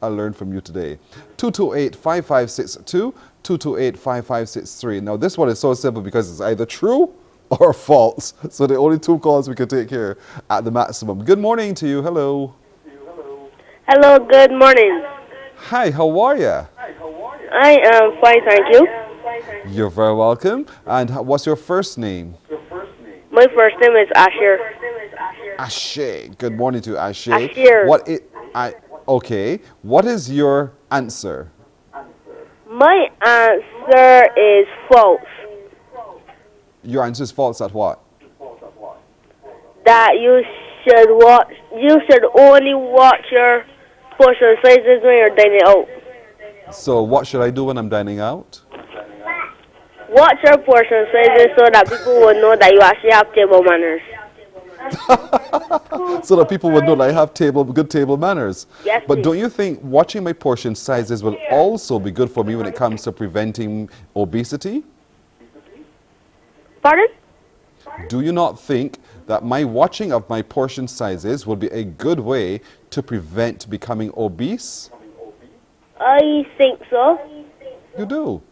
I learned from you today. 228-5562, 228-5563. Now this one is so simple because it's either true or false. So the only two calls we can take here at the maximum. Good morning to you. Hello. Hello, good morning. Hi, how are you? I am fine, thank you. You're very welcome. And what's your first name? My first name is Asher. Ashe. Good morning to you, Ashe. Asher. Okay. What is your answer? My answer is false. Your answer is false at what? That you should only watch your portion sizes when you're dining out. So what should I do when I'm dining out? Watch your portion sizes so that people will know that you actually have table manners. So that people would know that I have good table manners. Yes, but please. don't you think watching my portion sizes will also be good for me when it comes to preventing obesity? Pardon? Do you not think that my watching of my portion sizes will be a good way to prevent becoming obese? I think so. You do.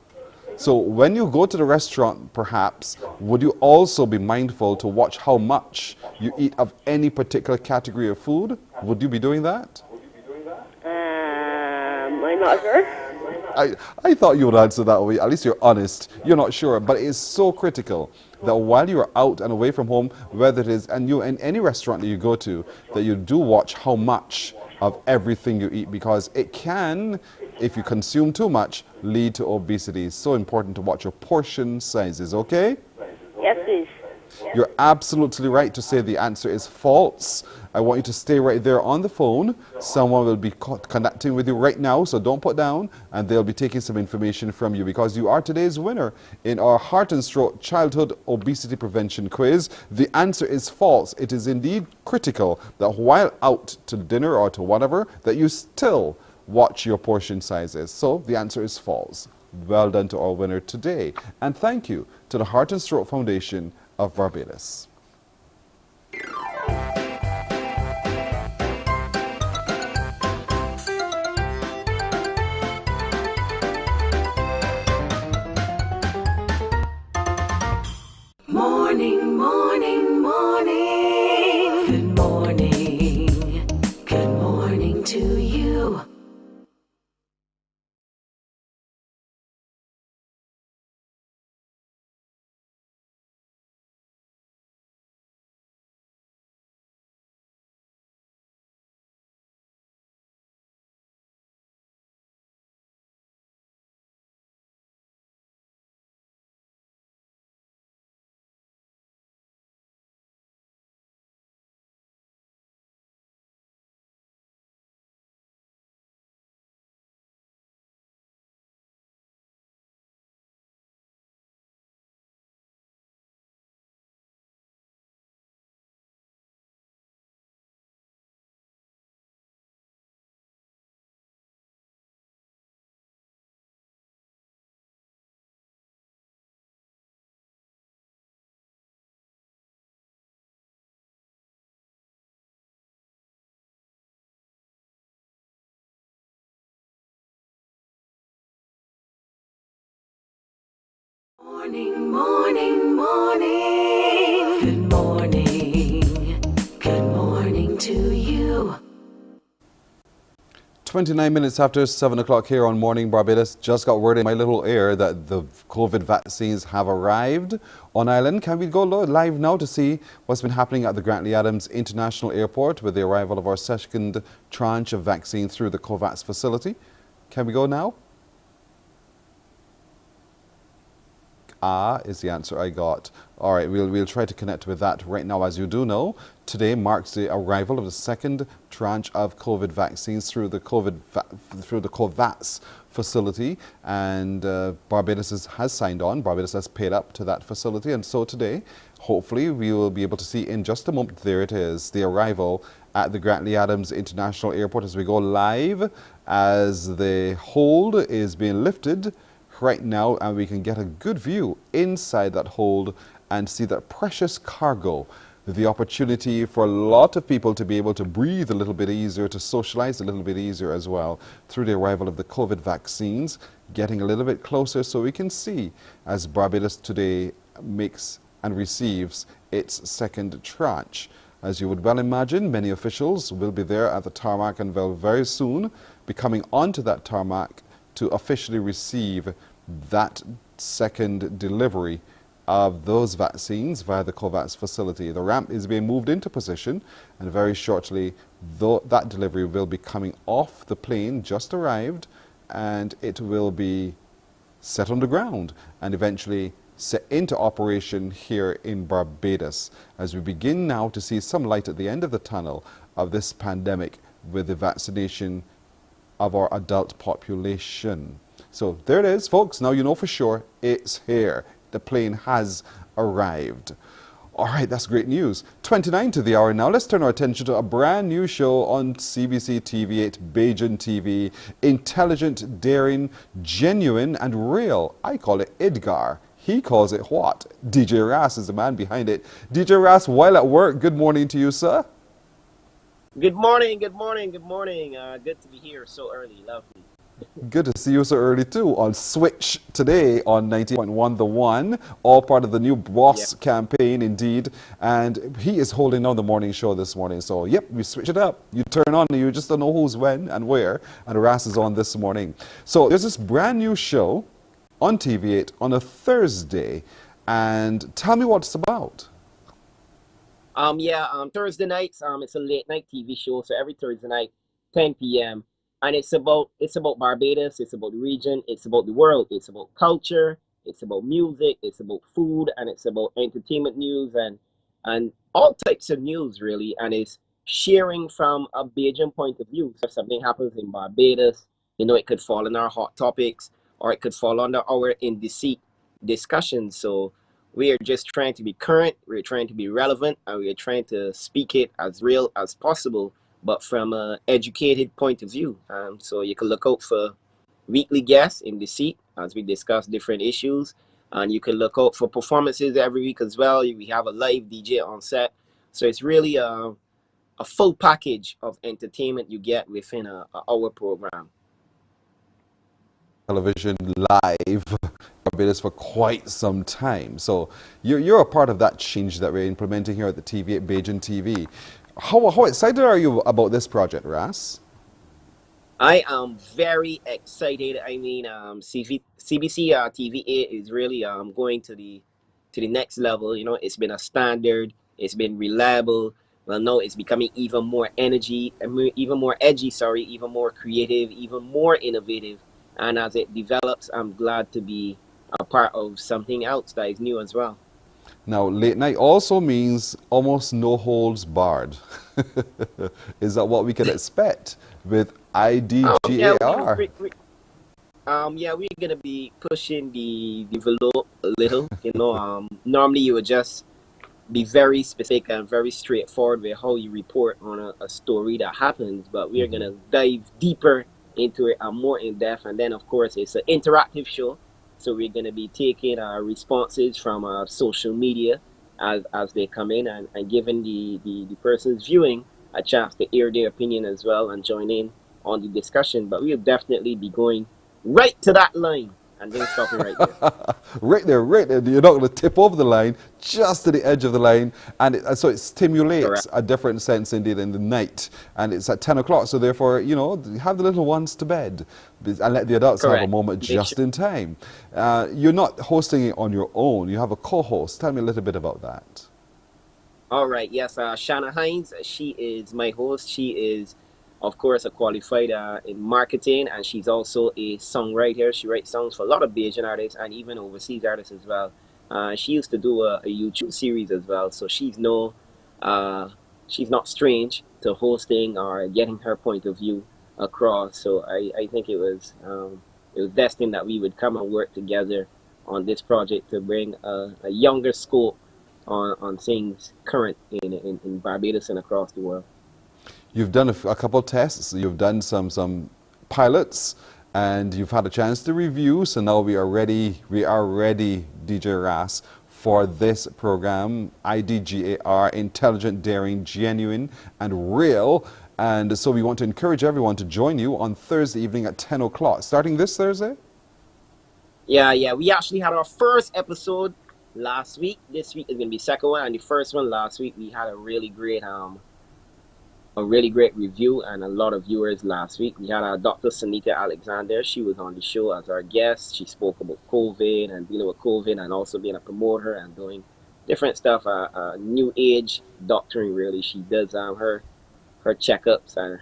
So when you go to the restaurant, perhaps, would you also be mindful to watch how much you eat of any particular category of food? Would you be doing that? I'm not sure. I thought you would answer that way. At least you're honest. You're not sure. But it is so critical that while you're out and away from home, whether it is, and you in any restaurant that you go to, that you do watch how much of everything you eat, because it can, if you consume too much, lead to obesity. It's so important to watch your portion sizes, okay? Yes, please. You're absolutely right to say the answer is false. I want you to stay right there on the phone. Someone will be connecting with you right now, so don't put down, and they'll be taking some information from you because you are today's winner in our Heart and Stroke Childhood Obesity Prevention Quiz. The answer is false. It is indeed critical that while out to dinner or to whatever, that you still watch your portion sizes. So the answer is false. Well done to our winner today. And thank you to the Heart and Stroke Foundation of Barbados. Morning, morning, morning. Good morning. Good morning to you. Morning, morning, morning. Good morning. Good morning to you. 29 minutes after 7 o'clock here on Morning Barbados. Just got word in my little ear that the COVID vaccines have arrived on island. Can we go live now to see what's been happening at the Grantley Adams International Airport with the arrival of our second tranche of vaccine through the COVAX facility? Can we go now? Is the answer I got. All right, we'll try to connect with that right now. As you do know, today marks the arrival of the second tranche of COVID vaccines through the COVAX facility, and Barbados has signed on. Barbados has paid up to that facility, and so today, hopefully, we will be able to see in just a moment. There it is, the arrival at the Grantley Adams International Airport as we go live as the hold is being lifted right now, and we can get a good view inside that hold and see that precious cargo, the opportunity for a lot of people to be able to breathe a little bit easier, to socialize a little bit easier as well through the arrival of the COVID vaccines, getting a little bit closer so we can see as Barbados today makes and receives its second tranche. As you would well imagine, many officials will be there at the tarmac and will very soon be coming onto that tarmac to officially receive that second delivery of those vaccines via the COVAX facility. The ramp is being moved into position, and very shortly that delivery will be coming off the plane, just arrived, and it will be set on the ground and eventually set into operation here in Barbados as we begin now to see some light at the end of the tunnel of this pandemic with the vaccination of our adult population. So there it is, folks. Now you know for sure it's here. The plane has arrived. All right, that's great news. 29 to the hour now. Let's turn our attention to a brand new show on CBC TV8, Bajan TV. Intelligent, daring, genuine, and real. I call it Edgar. He calls it what? DJ Ras is the man behind it. DJ Ras, while at work, good morning to you, sir. Good morning, good morning, good morning. Good to be here so early. Lovely. Good to see you so early too on Switch today on 90.1 The One, all part of the new Boss campaign indeed, and he is holding on the morning show this morning, so yep, we switch it up. You turn on, you just don't know who's when and where, and Ras is on this morning. So there's this brand new show on TV8 on a Thursday, and tell me what it's about. Thursday nights, it's a late night TV show, so every Thursday night, 10 p.m. And it's about Barbados, it's about the region, it's about the world, it's about culture, it's about music, it's about food, and it's about entertainment news and all types of news really. And it's sharing from a Bajan point of view. So if something happens in Barbados, it could fall in our hot topics, or it could fall under our in deceit discussions. So we are just trying to be current, we're trying to be relevant, and we're trying to speak it as real as possible, but from an educated point of view. So you can look out for weekly guests in the seat as we discuss different issues. And you can look out for performances every week as well. We have a live DJ on set. So it's really a full package of entertainment you get within our program. Television live Barbados for quite some time. So you're a part of that change that we're implementing here at the TV at Bajan TV. How excited are you about this project, Ras? I am very excited. I mean, CBC TV8 is really going to the next level. It's been a standard. It's been reliable. Well, no, it's becoming even more edgy, even more creative, even more innovative. And as it develops, I'm glad to be a part of something else that is new as well. Now, late night also means almost no holds barred. Is that what we can expect with IDGAR? We're going to be pushing the envelope a little. Normally you would just be very specific and very straightforward with how you report on a story that happens, but we are going to dive deeper into it and more in depth. And then, of course, it's an interactive show. So we're going to be taking our responses from our social media as they come in and giving the persons viewing a chance to air their opinion as well and join in on the discussion. But we'll definitely be going right to that line and then stopping right there. Right there, right there. You're not going to tip over the line, just to the edge of the line. And so it stimulates Correct. a different sense indeed in the night. And it's at 10 o'clock. So therefore, you know, have the little ones to bed and let the adults have a Correct. moment Make just sure. in time. You're not hosting it on your own. You have a co-host. Tell me a little bit about that. All right, yes, Shanna Hines, she is my host. She is, of course, a qualified in marketing, and she's also a songwriter. She writes songs for a lot of Bayesian artists and even overseas artists as well. She used to do a YouTube series as well, so she's not strange to hosting or getting her point of view across. So I think it was destined that we would come and work together on this project to bring a younger scope on things current in Barbados and across the world. You've done a couple of tests. You've done some pilots, and you've had a chance to review. So now we are ready, DJ Ras, for this program, IDGAR, Intelligent, Daring, Genuine, and Real. And so we want to encourage everyone to join you on Thursday evening at 10 o'clock. Starting this Thursday? Yeah. We actually had our first episode last week. This week is going to be second one, and the first one last week we had a really great review and a lot of viewers last week. We had Dr. Sunita Alexander. She was on the show as our guest. She spoke about COVID and dealing with COVID and also being a promoter and doing different stuff. New age doctoring, really. She does her checkups and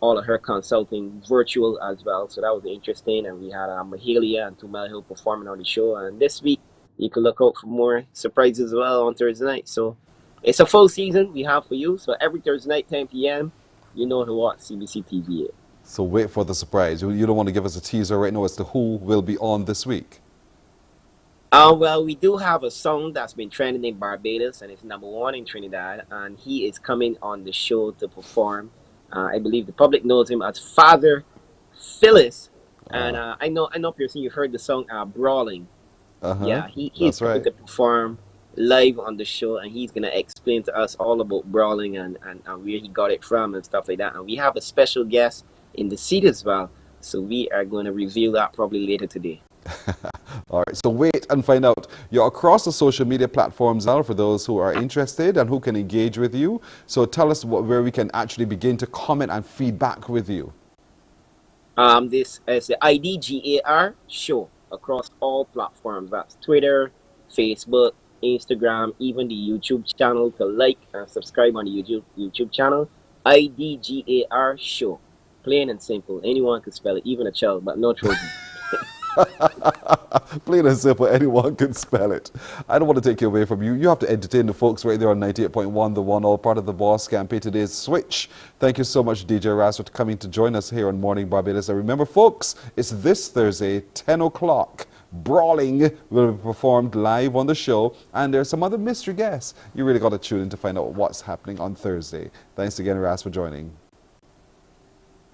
all of her consulting virtual as well. So that was interesting. And we had Mahalia and Tumel Hill performing on the show. And this week, you can look out for more surprises as well on Thursday night. So it's a full season we have for you. So every Thursday night, 10 p.m., you know to watch CBC TV. So wait for the surprise. You don't want to give us a teaser right now as to who will be on this week. Well, we do have a song that's been trending in Barbados, and it's #1 in Trinidad. And he is coming on the show to perform. I believe the public knows him as Father Phyllis. And I know, Pearson, you've heard the song Brawling. Yeah, he's coming to perform live on the show, and he's going to explain to us all about brawling and where he got it from and stuff like that. And we have a special guest in the seat as well, so we are going to reveal that probably later today. All right, so wait and find out. You're across the social media platforms now for those who are interested and who can engage with you. So tell us where we can actually begin to comment and feedback with you. This is the IDGAR show across all platforms. That's Twitter, Facebook, Instagram, even the YouTube channel. To like and subscribe on the YouTube channel. IDGAR show. Plain and simple. Anyone can spell it, even a child, but no children. Plain and simple, anyone can spell it. I don't want to take you away from you. You have to entertain the folks right there on 98.1, The One, all part of the Boss campaign. Today's Switch. Thank you so much, DJ Ras, for coming to join us here on Morning Barbados. And remember, folks, it's this Thursday, 10 o'clock. Brawling will be performed live on the show, and there's some other mystery guests. You really got to tune in to find out what's happening on Thursday. Thanks again, Ras, for joining.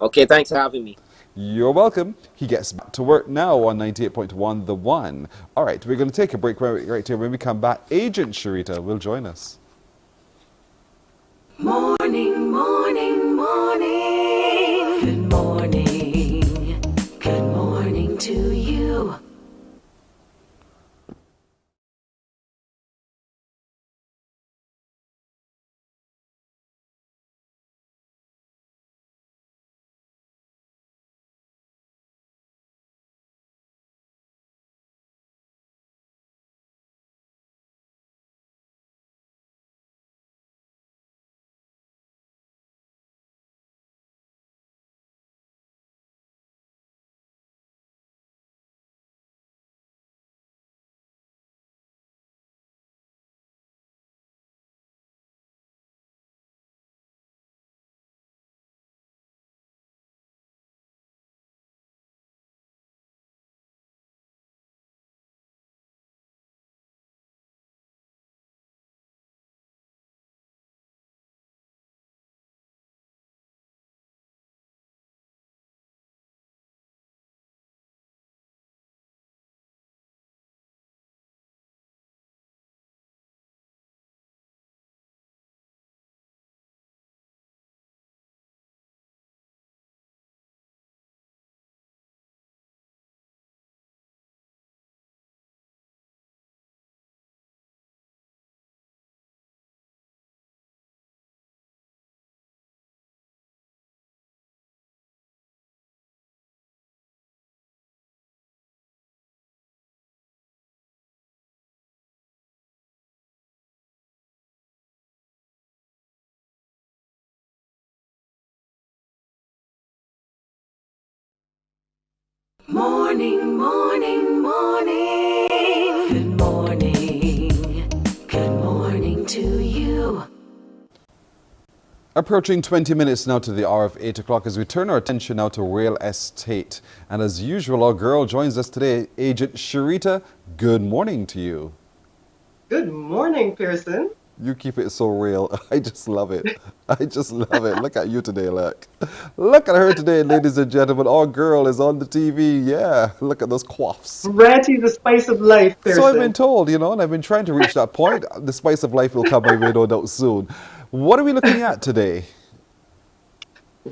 Okay, thanks for having me. You're welcome. He gets back to work now on 98.1 The One. All right, we're going to take a break right here. When we come back, Agent Sharita will join us. Morning, morning, morning. Good morning. Good morning to you. Morning, morning, morning. Good morning. Good morning to you. Approaching 20 minutes now to the hour of 8 o'clock as we turn our attention now to real estate. And as usual, our girl joins us today, Agent Sharita. Good morning to you. Good morning, Pearson. You keep it so real. I just love it. I just love it. Look at you today, look. Look at her today, ladies and gentlemen. Our girl is on the TV. Yeah, look at those quaffs. Variety, the spice of life, Pearson. So I've been told, you know, and I've been trying to reach that point. The spice of life will come my way, no doubt, soon. What are we looking at today?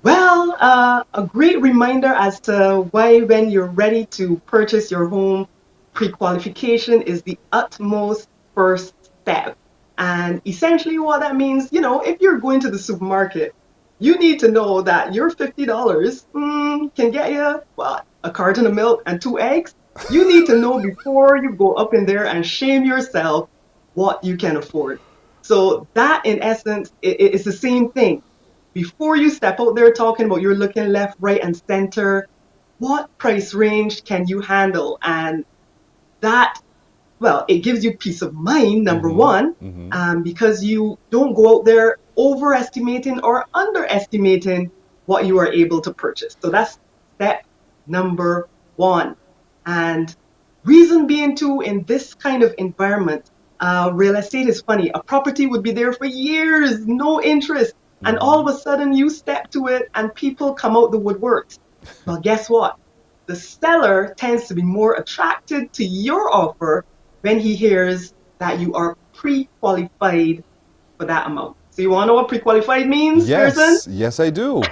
Well, a great reminder as to why when you're ready to purchase your home, pre-qualification is the utmost first step. And essentially what that means, you know, if you're going to the supermarket, you need to know that your $50 can get you, what, a carton of milk and 2 eggs? You need to know before you go up in there and shame yourself what you can afford. So that, in essence, is the same thing. Before you step out there talking about you're looking left, right, and center, what price range can you handle? And that, well, it gives you peace of mind, number one, because you don't go out there overestimating or underestimating what you are able to purchase. So that's step number one. And reason being too, in this kind of environment, real estate is funny. A property would be there for years, no interest. And all of a sudden you step to it and people come out the woodworks. Well, guess what? The seller tends to be more attracted to your offer when he hears that you are pre-qualified for that amount. So you want to know what pre-qualified means, Pearson? Yes, I do.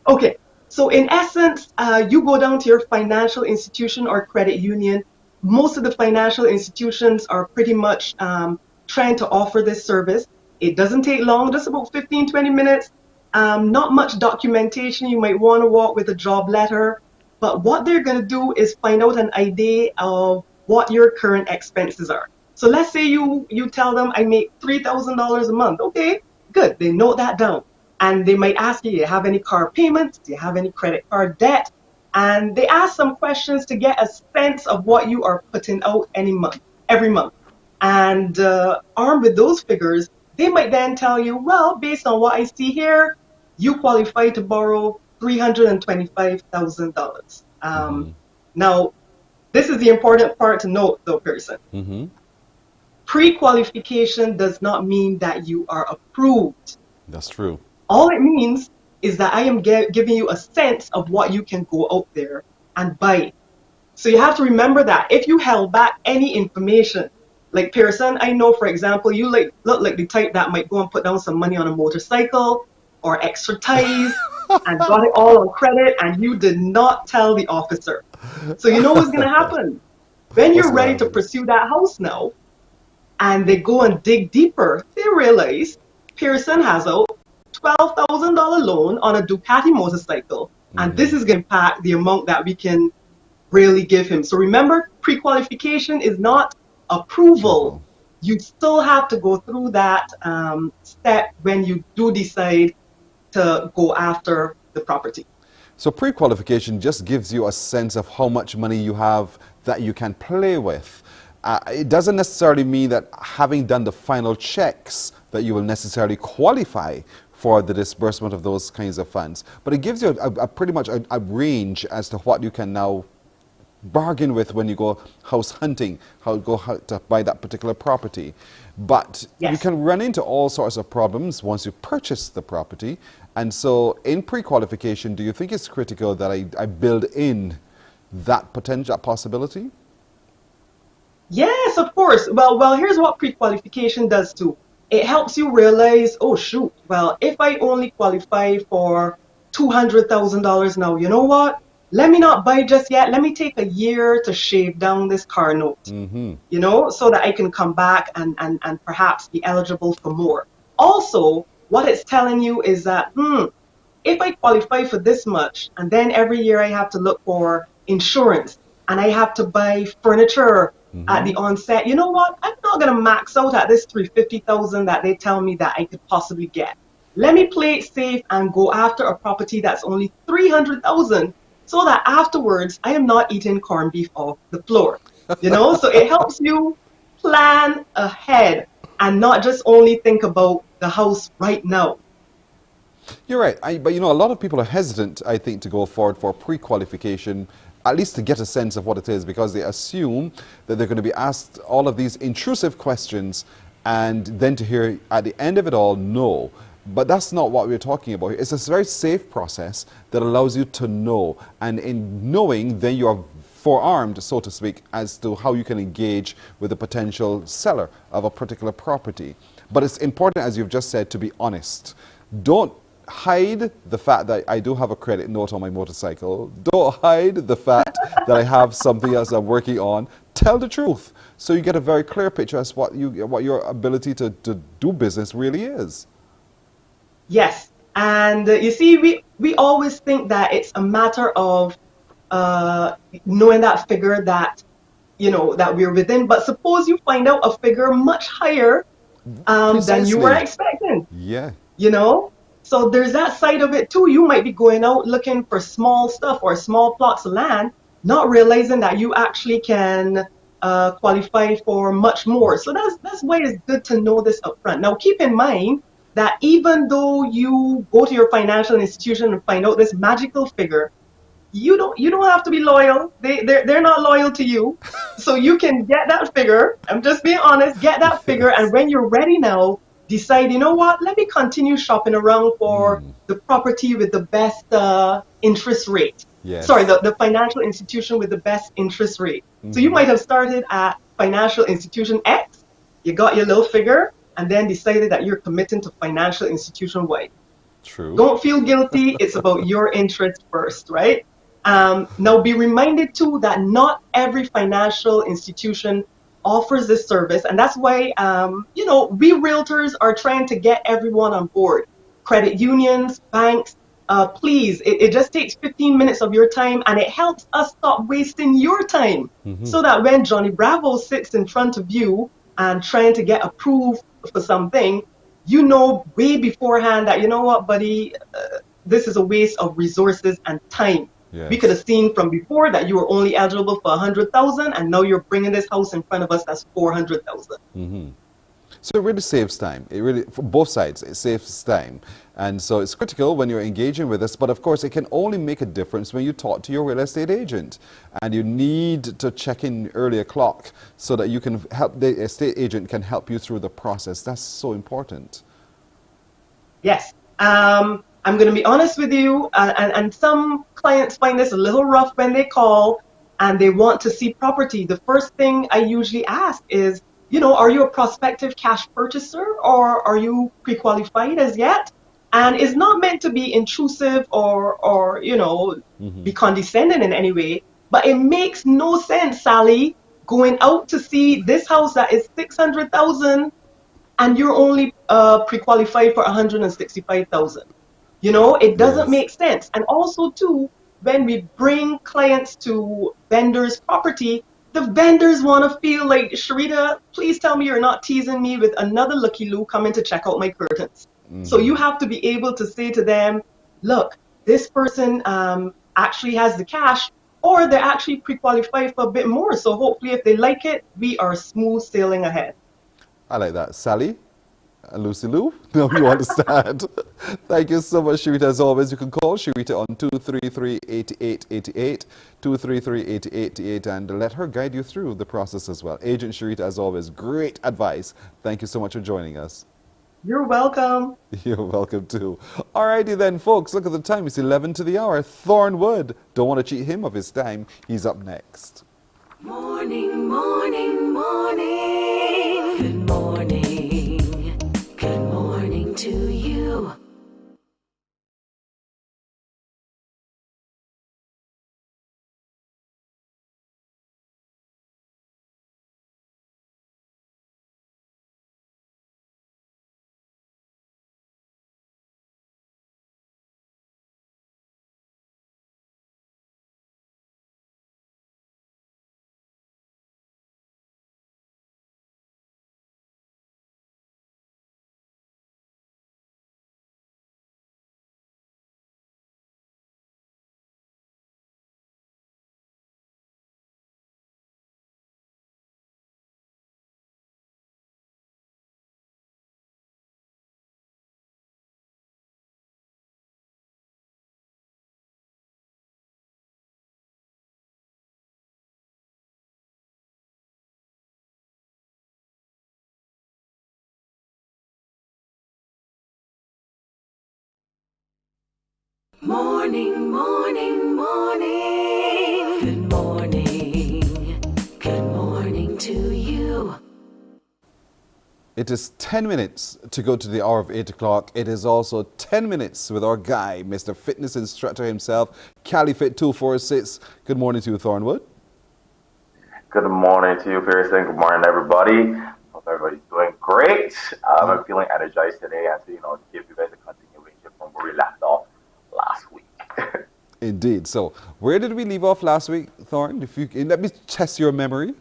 Okay, so in essence, you go down to your financial institution or credit union. Most of the financial institutions are pretty much trying to offer this service. It doesn't take long, just about 15, 20 minutes. Not much documentation. You might want to walk with a job letter. But what they're going to do is find out an idea of what your current expenses are. So let's say you tell them I make $3,000 a month. Okay, good. They note that down. And they might ask you, do you have any car payments? Do you have any credit card debt? And they ask some questions to get a sense of what you are putting out every month. And armed with those figures, they might then tell you, well, based on what I see here, you qualify to borrow $325,000. Now, this is the important part to note, though, Pearson. Pre-qualification does not mean that you are approved. That's true. All it means is that I am giving you a sense of what you can go out there and buy. So you have to remember that if you held back any information, like Pearson, I know, for example, you look like the type that might go and put down some money on a motorcycle or extra ties and got it all on credit, and you did not tell the officer. So you know what's going to happen? When you're ready to pursue that house now, and they go and dig deeper, they realize Pearson has a $12,000 loan on a Ducati motorcycle, and this is going to impact the amount that we can really give him. So remember, pre-qualification is not approval. You still have to go through that step when you do decide to go after the property. So pre-qualification just gives you a sense of how much money you have that you can play with. It doesn't necessarily mean that having done the final checks that you will necessarily qualify for the disbursement of those kinds of funds. But it gives you a pretty much a range as to what you can now bargain with when you go house hunting, how to buy that particular property. But you can run into all sorts of problems once you purchase the property. And so in pre-qualification, do you think it's critical that I build in that potential possibility? Yes, of course. Well, here's what pre-qualification does too. It helps you realize, oh shoot, well, if I only qualify for $200,000 now, you know what? Let me not buy just yet. Let me take a year to shave down this car note, you know, so that I can come back and perhaps be eligible for more. Also, what it's telling you is that, if I qualify for this much, and then every year I have to look for insurance, and I have to buy furniture at the onset, you know what? I'm not going to max out at this $350,000 that they tell me that I could possibly get. Let me play it safe and go after a property that's only $300,000 so that afterwards I am not eating corned beef off the floor. So it helps you plan ahead and not just only think about the house right now. You're right. But a lot of people are hesitant, I think, to go forward for pre-qualification, at least to get a sense of what it is, because they assume that they're going to be asked all of these intrusive questions and then to hear at the end of it all, no. But that's not what we're talking about here. It's a very safe process that allows you to know. And in knowing, then you are forearmed, so to speak, as to how you can engage with the potential seller of a particular property. But it's important, as you've just said, to be honest. Don't hide the fact that I do have a credit note on my motorcycle. Don't hide the fact that I have something else I'm working on. Tell the truth, so you get a very clear picture as what your ability to do business really is. Yes, and you see, we always think that it's a matter of knowing that figure that that we're within. But suppose you find out a figure much higher than you were expecting. Yeah. So there's that side of it too. You might be going out looking for small stuff or small plots of land, not realizing that you actually can qualify for much more. So that's why it's good to know this upfront. Now, keep in mind that even though you go to your financial institution and find out this magical figure, you don't have to be loyal. They're not loyal to you. So you can get that figure. I'm just being honest, get that figure, and when you're ready now, decide, you know what, let me continue shopping around for the property with the best interest rate. Yes. Sorry, the financial institution with the best interest rate. So you might have started at financial institution X, you got your little figure, and then decided that you're committing to financial institution Y. True. Don't feel guilty. It's about your interest first, right? Now, be reminded too that not every financial institution offers this service, and that's why we realtors are trying to get everyone on board. Credit unions, banks, please. It just takes 15 minutes of your time, and it helps us stop wasting your time, so that when Johnny Bravo sits in front of you and trying to get approved for something, you know way beforehand that, you know what, buddy, this is a waste of resources and time. Yes. We could have seen from before that you were only eligible for 100,000, and now you're bringing this house in front of us that's 400,000. So it really saves time. It really, for both sides, it saves time. And so it's critical when you're engaging with us, but of course it can only make a difference when you talk to your real estate agent. And you need to check in early o'clock so that you can help, the estate agent can help you through the process. That's so important. Yes. I'm going to be honest with you, and some clients find this a little rough when they call and they want to see property. The first thing I usually ask is, are you a prospective cash purchaser, or are you pre-qualified as yet? And it's not meant to be intrusive or be condescending in any way, but it makes no sense, Sally, going out to see this house that is 600,000 and you're only pre-qualified for 165,000. It doesn't make sense. And also too, when we bring clients to vendors' property, the vendors want to feel like, Sharita, please tell me you're not teasing me with another Lucky Lou coming to check out my curtains. So you have to be able to say to them, look, this person actually has the cash, or they're actually pre-qualified for a bit more. So hopefully if they like it, we are smooth sailing ahead. I like that. Sally? Lucy Lou? No, you understand. Thank you so much, Sharita. As always, you can call Sharita on 233-8888, 233-8888, and let her guide you through the process as well. Agent Sharita, as always, great advice. Thank you so much for joining us. You're welcome. You're welcome too. Alrighty then, folks, look at the time. It's 11 to the hour. Thornwood. Don't want to cheat him of his time. He's up next. Morning, morning, morning. Good morning. Good morning to you. Morning, morning, morning. Good morning. Good morning to you. It is 10 minutes to go to the hour of 8 o'clock. It is also 10 minutes with our guy, Mr. Fitness Instructor himself, CaliFit246. Good morning to you, Thornwood. Good morning to you, Pearson. Good morning, everybody. Hope everybody's doing great. I'm feeling energized today and to give you guys a continuation from where we left off last week. Indeed. So, where did we leave off last week, Thorn? If you let me test your memory.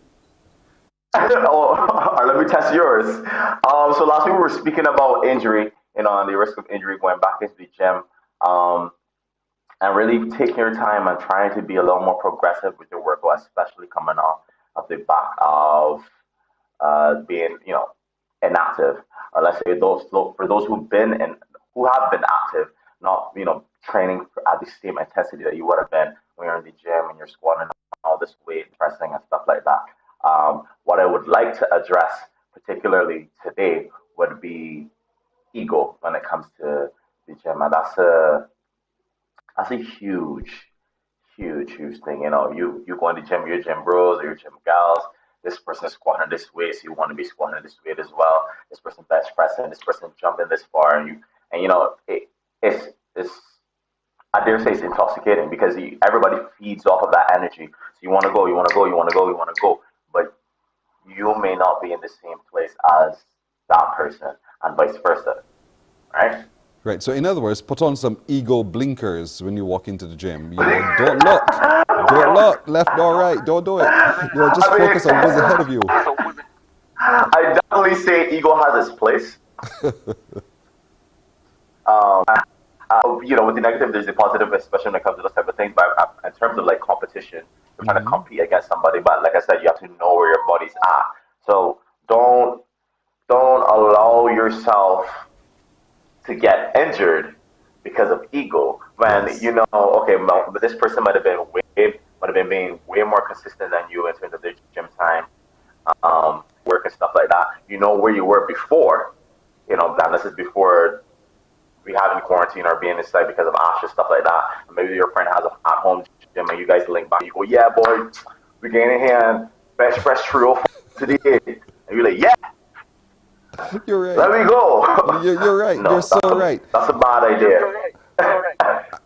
Or let me test yours. So last week we were speaking about injury, and the risk of injury going back into the gym, and really taking your time and trying to be a little more progressive with your workout, especially coming off of the back of being, inactive. Or let's say for those who have been active, not training at the same intensity that you would have been when you're in the gym and you're squatting all this weight, pressing and stuff like that. What I would like to address, particularly today, would be ego when it comes to the gym, and that's a huge thing. You go in the gym, your gym bros or your gym gals. This person is squatting this weight, so you want to be squatting this weight as well. This person bench pressing, this person jumping this far, and it's I dare say it's intoxicating because everybody feeds off of that energy. So you want to go, you want to go, you want to go, you want to go, but you may not be in the same place as that person, and vice versa, right? Right. So in other words, put on some ego blinkers when you walk into the gym. Don't look left or right. Don't do it. Just focus on what's ahead of you. I definitely say ego has its place. With the negative, there's the positive, especially when it comes to those type of things. But in terms of like competition, you're trying to compete against somebody. But like I said, you have to know where your body's at. So don't allow yourself to get injured because of ego. When but this person might have been being way more consistent than you in terms of their gym time, work and stuff like that. You know where you were before. That this is before we having quarantine or being inside because of ASHA, stuff like that. And maybe your friend has an at-home gym and you guys link back. You go, yeah, boy, we gaining hand, bench press trio today. And you're like, yeah. You're right. Let me go. You're right. No, you're so right. That's a bad idea.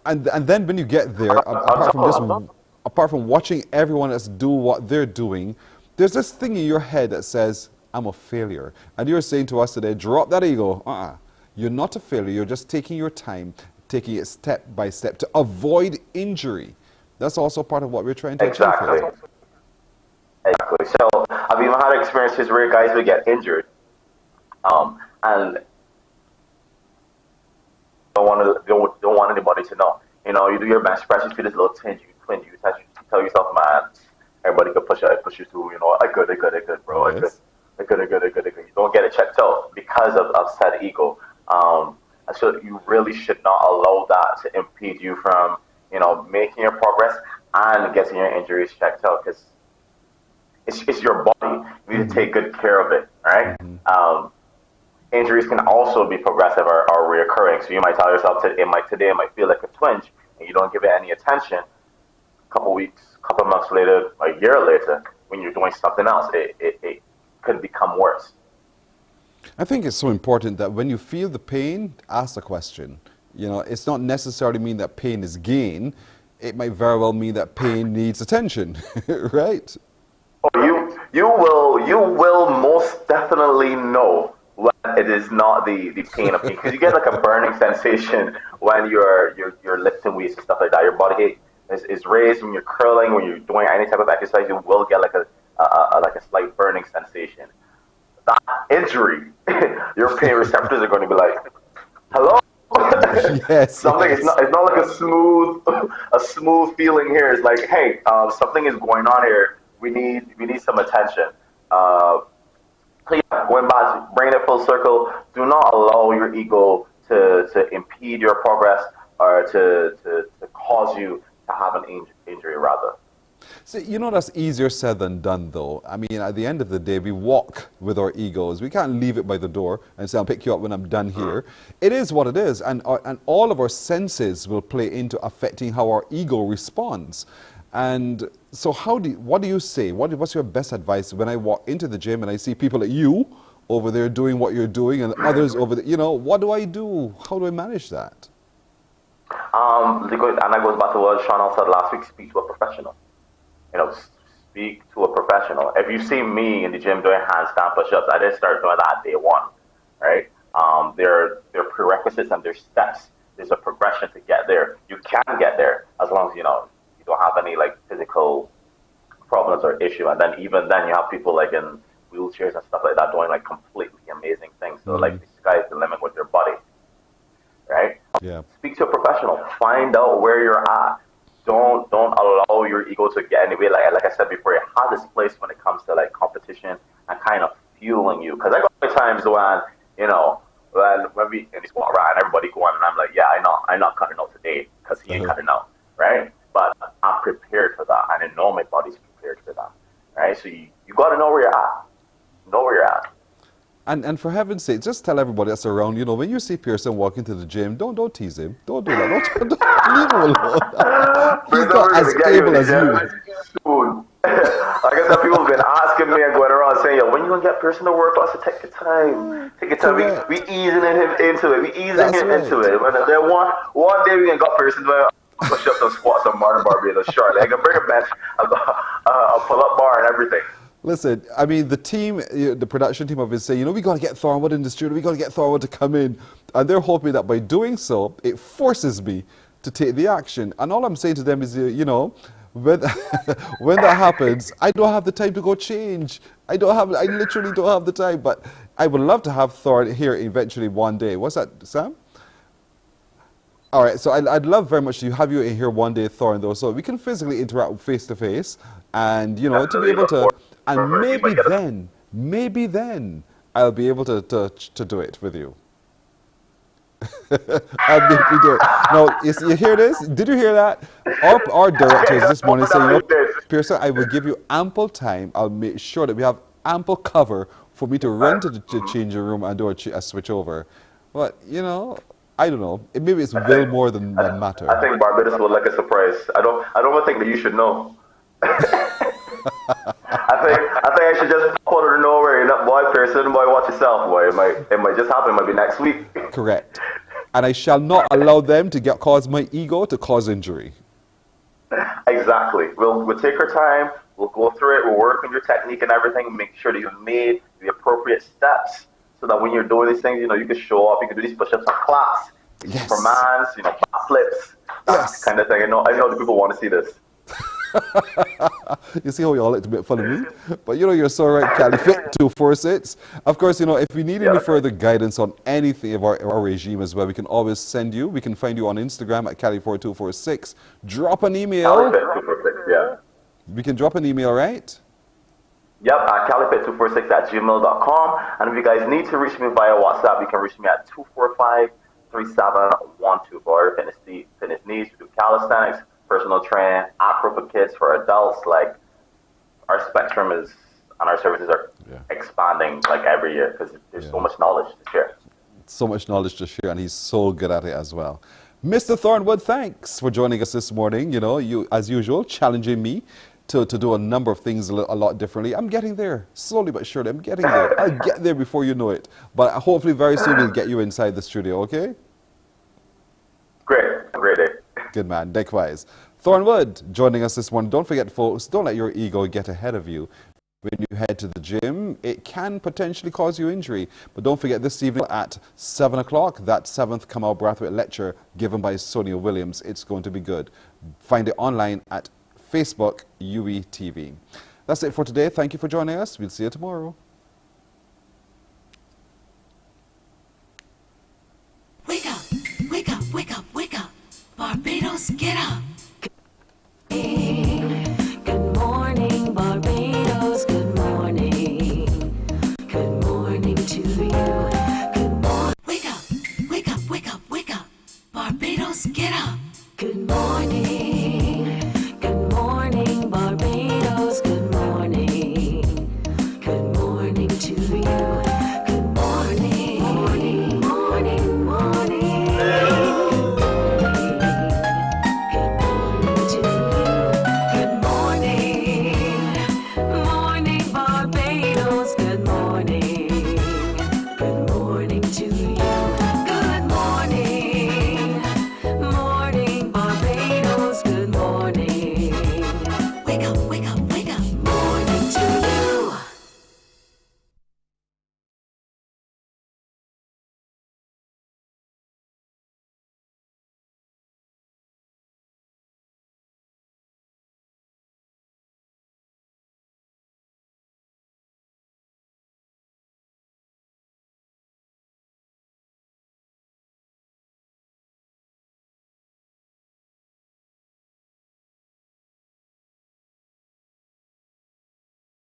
And then when you get there, apart from watching everyone else do what they're doing, there's this thing in your head that says, I'm a failure. And you're saying to us today, drop that ego. You're not a failure. You're just taking your time, taking it step by step to avoid injury. That's also part of what we're trying to achieve here. Exactly. So I've even had experiences where guys would get injured, and don't want anybody to know. You do your bench press, you feel this little twinge, you tell yourself, man, everybody could push you through. I could, bro. Yes. I could. You don't get it checked out because of said ego. So you really should not allow that to impede you from, making your progress and getting your injuries checked out, because it's your body. You need to take good care of it, right? Injuries can also be progressive or reoccurring. So you might tell yourself, today it might feel like a twinge, and you don't give it any attention. A couple weeks, couple months later, a year later, when you're doing something else, it could become worse. I think it's so important that when you feel the pain, ask the question. It's not necessarily mean that pain is gain. It might very well mean that pain needs attention, right? Oh, you will most definitely know when it is not the pain of pain, because you get like a burning sensation when you're lifting weights and stuff like that. Your body is raised when you're curling, when you're doing any type of exercise. You will get like a slight burning sensation. That injury, your pain receptors are going to be like, hello. Yes. Something. Yes. It's not like a smooth feeling here. It's like, hey, something is going on here. We need some attention. So yeah, going back, bringing it full circle. Do not allow your ego to impede your progress or to cause you to have an injury rather. See, you know, that's easier said than done, though. I mean, at the end of the day, we walk with our egos. We can't leave it by the door and say, I'll pick you up when I'm done here. It is what it is, and all of our senses will play into affecting how our ego responds. And so what do you say? What's your best advice when I walk into the gym and I see people like you over there doing what you're doing and others over there, you know, what do I do? How do I manage that? And that goes back to what Sean said last week, speak to a professional. You know, speak to a professional. If you see me in the gym doing handstand push-ups, I didn't start doing that day one, right? There are prerequisites and there's steps. There's a progression to get there. You can get there as long as, you know, you don't have any like physical problems or issue. And then even then you have people like in wheelchairs and stuff like that doing like completely amazing things. So like the sky's the limit with their body, right? Yeah. Speak to a professional. Find out where you're at. Don't allow your ego to get in the way. Like I said before, it has its place when it comes to like competition and kind of fueling you. Because I got times when, you know, when we in the squat around, everybody going, and I'm like, yeah, I'm not cutting out today because he ain't cutting out, right? But I'm prepared for that, and I know my body's prepared for that, right? So you got to know where you're at. Know where you're at. And for heaven's sake, just tell everybody that's around, you know, when you see Pearson walking to the gym, don't tease him. Don't do that. Don't leave him alone. He's not as able as you. Like I said, people have been asking me and going around saying, yo, when you going to get Pearson to work? I said, take your time. Take your time. We easing him into it. Into it. When there one day we can got Pearson to push up some squats on Mornin Barbados shortly. I can bring a bench, a pull-up bar and everything. Listen, I mean, the team, the production team have been saying, you know, we got to get Thornwood in the studio, we got to get Thornwood to come in. And they're hoping that by doing so, it forces me to take the action. And all I'm saying to them is, you know, when that happens, I don't have the time to go change. I literally don't have the time. But I would love to have Thorn here eventually one day. What's that, Sam? All right, so I'd love very much to have you in here one day, Thorn, though, so we can physically interact face to face and, you know, to be able to, and maybe then I'll be able to do it with you. I'll be able to do it. Now, you hear this? Did you hear that? Our directors this morning saying, you know, Pearson, I will give you ample time. I'll make sure that we have ample cover for me to run to the changing room and do a switch over. But, you know, I don't know. Maybe it's will more than matter. I think Barbados would like a surprise. I don't think that you should know. I think I should just put it nowhere. Boy, Pearson, boy, watch yourself, boy. It might just happen. It might be next week. Correct. And I shall not allow them to cause my ego to cause injury. Exactly. We'll take our time. We'll go through it. We'll work on your technique and everything. Make sure that you've made the appropriate steps so that when you're doing these things, you know, you can show up. You can do these push-ups on class. Yes. For mans, you know, flips. That kind of thing. I know the people want to see this. You see how y'all like to make fun of me? But you know, you're so right, Califit 246. Of course, you know, if we need any further guidance on anything of our regime as well, we can always send you. We can find you on Instagram at Cali4246. Drop an email. Califit246, yeah. We can drop an email, right? Yep, at califit246@gmail.com. And if you guys need to reach me via WhatsApp, you can reach me at 245-3712 for fitness needs. We do calisthenics, personal training, acro for kids, for adults. Like, our spectrum is, and our services are expanding like every year because there's so much knowledge to share. So much knowledge to share, and he's so good at it as well. Mr. Thornwood, thanks for joining us this morning. You know, you, as usual, challenging me to do a number of things a lot differently. I'm getting there, slowly but surely. I'm getting there. I'll get there before you know it. But hopefully very soon we'll get you inside the studio, okay? Great. Great day. Good man. Likewise. Thornwood joining us this morning. Don't forget, folks, don't let your ego get ahead of you. When you head to the gym, it can potentially cause you injury. But don't forget, this evening at 7 o'clock, that 7th Kamal Brathwaite lecture given by Sonia Williams. It's going to be good. Find it online at Facebook, UE TV. That's it for today. Thank you for joining us. We'll see you tomorrow.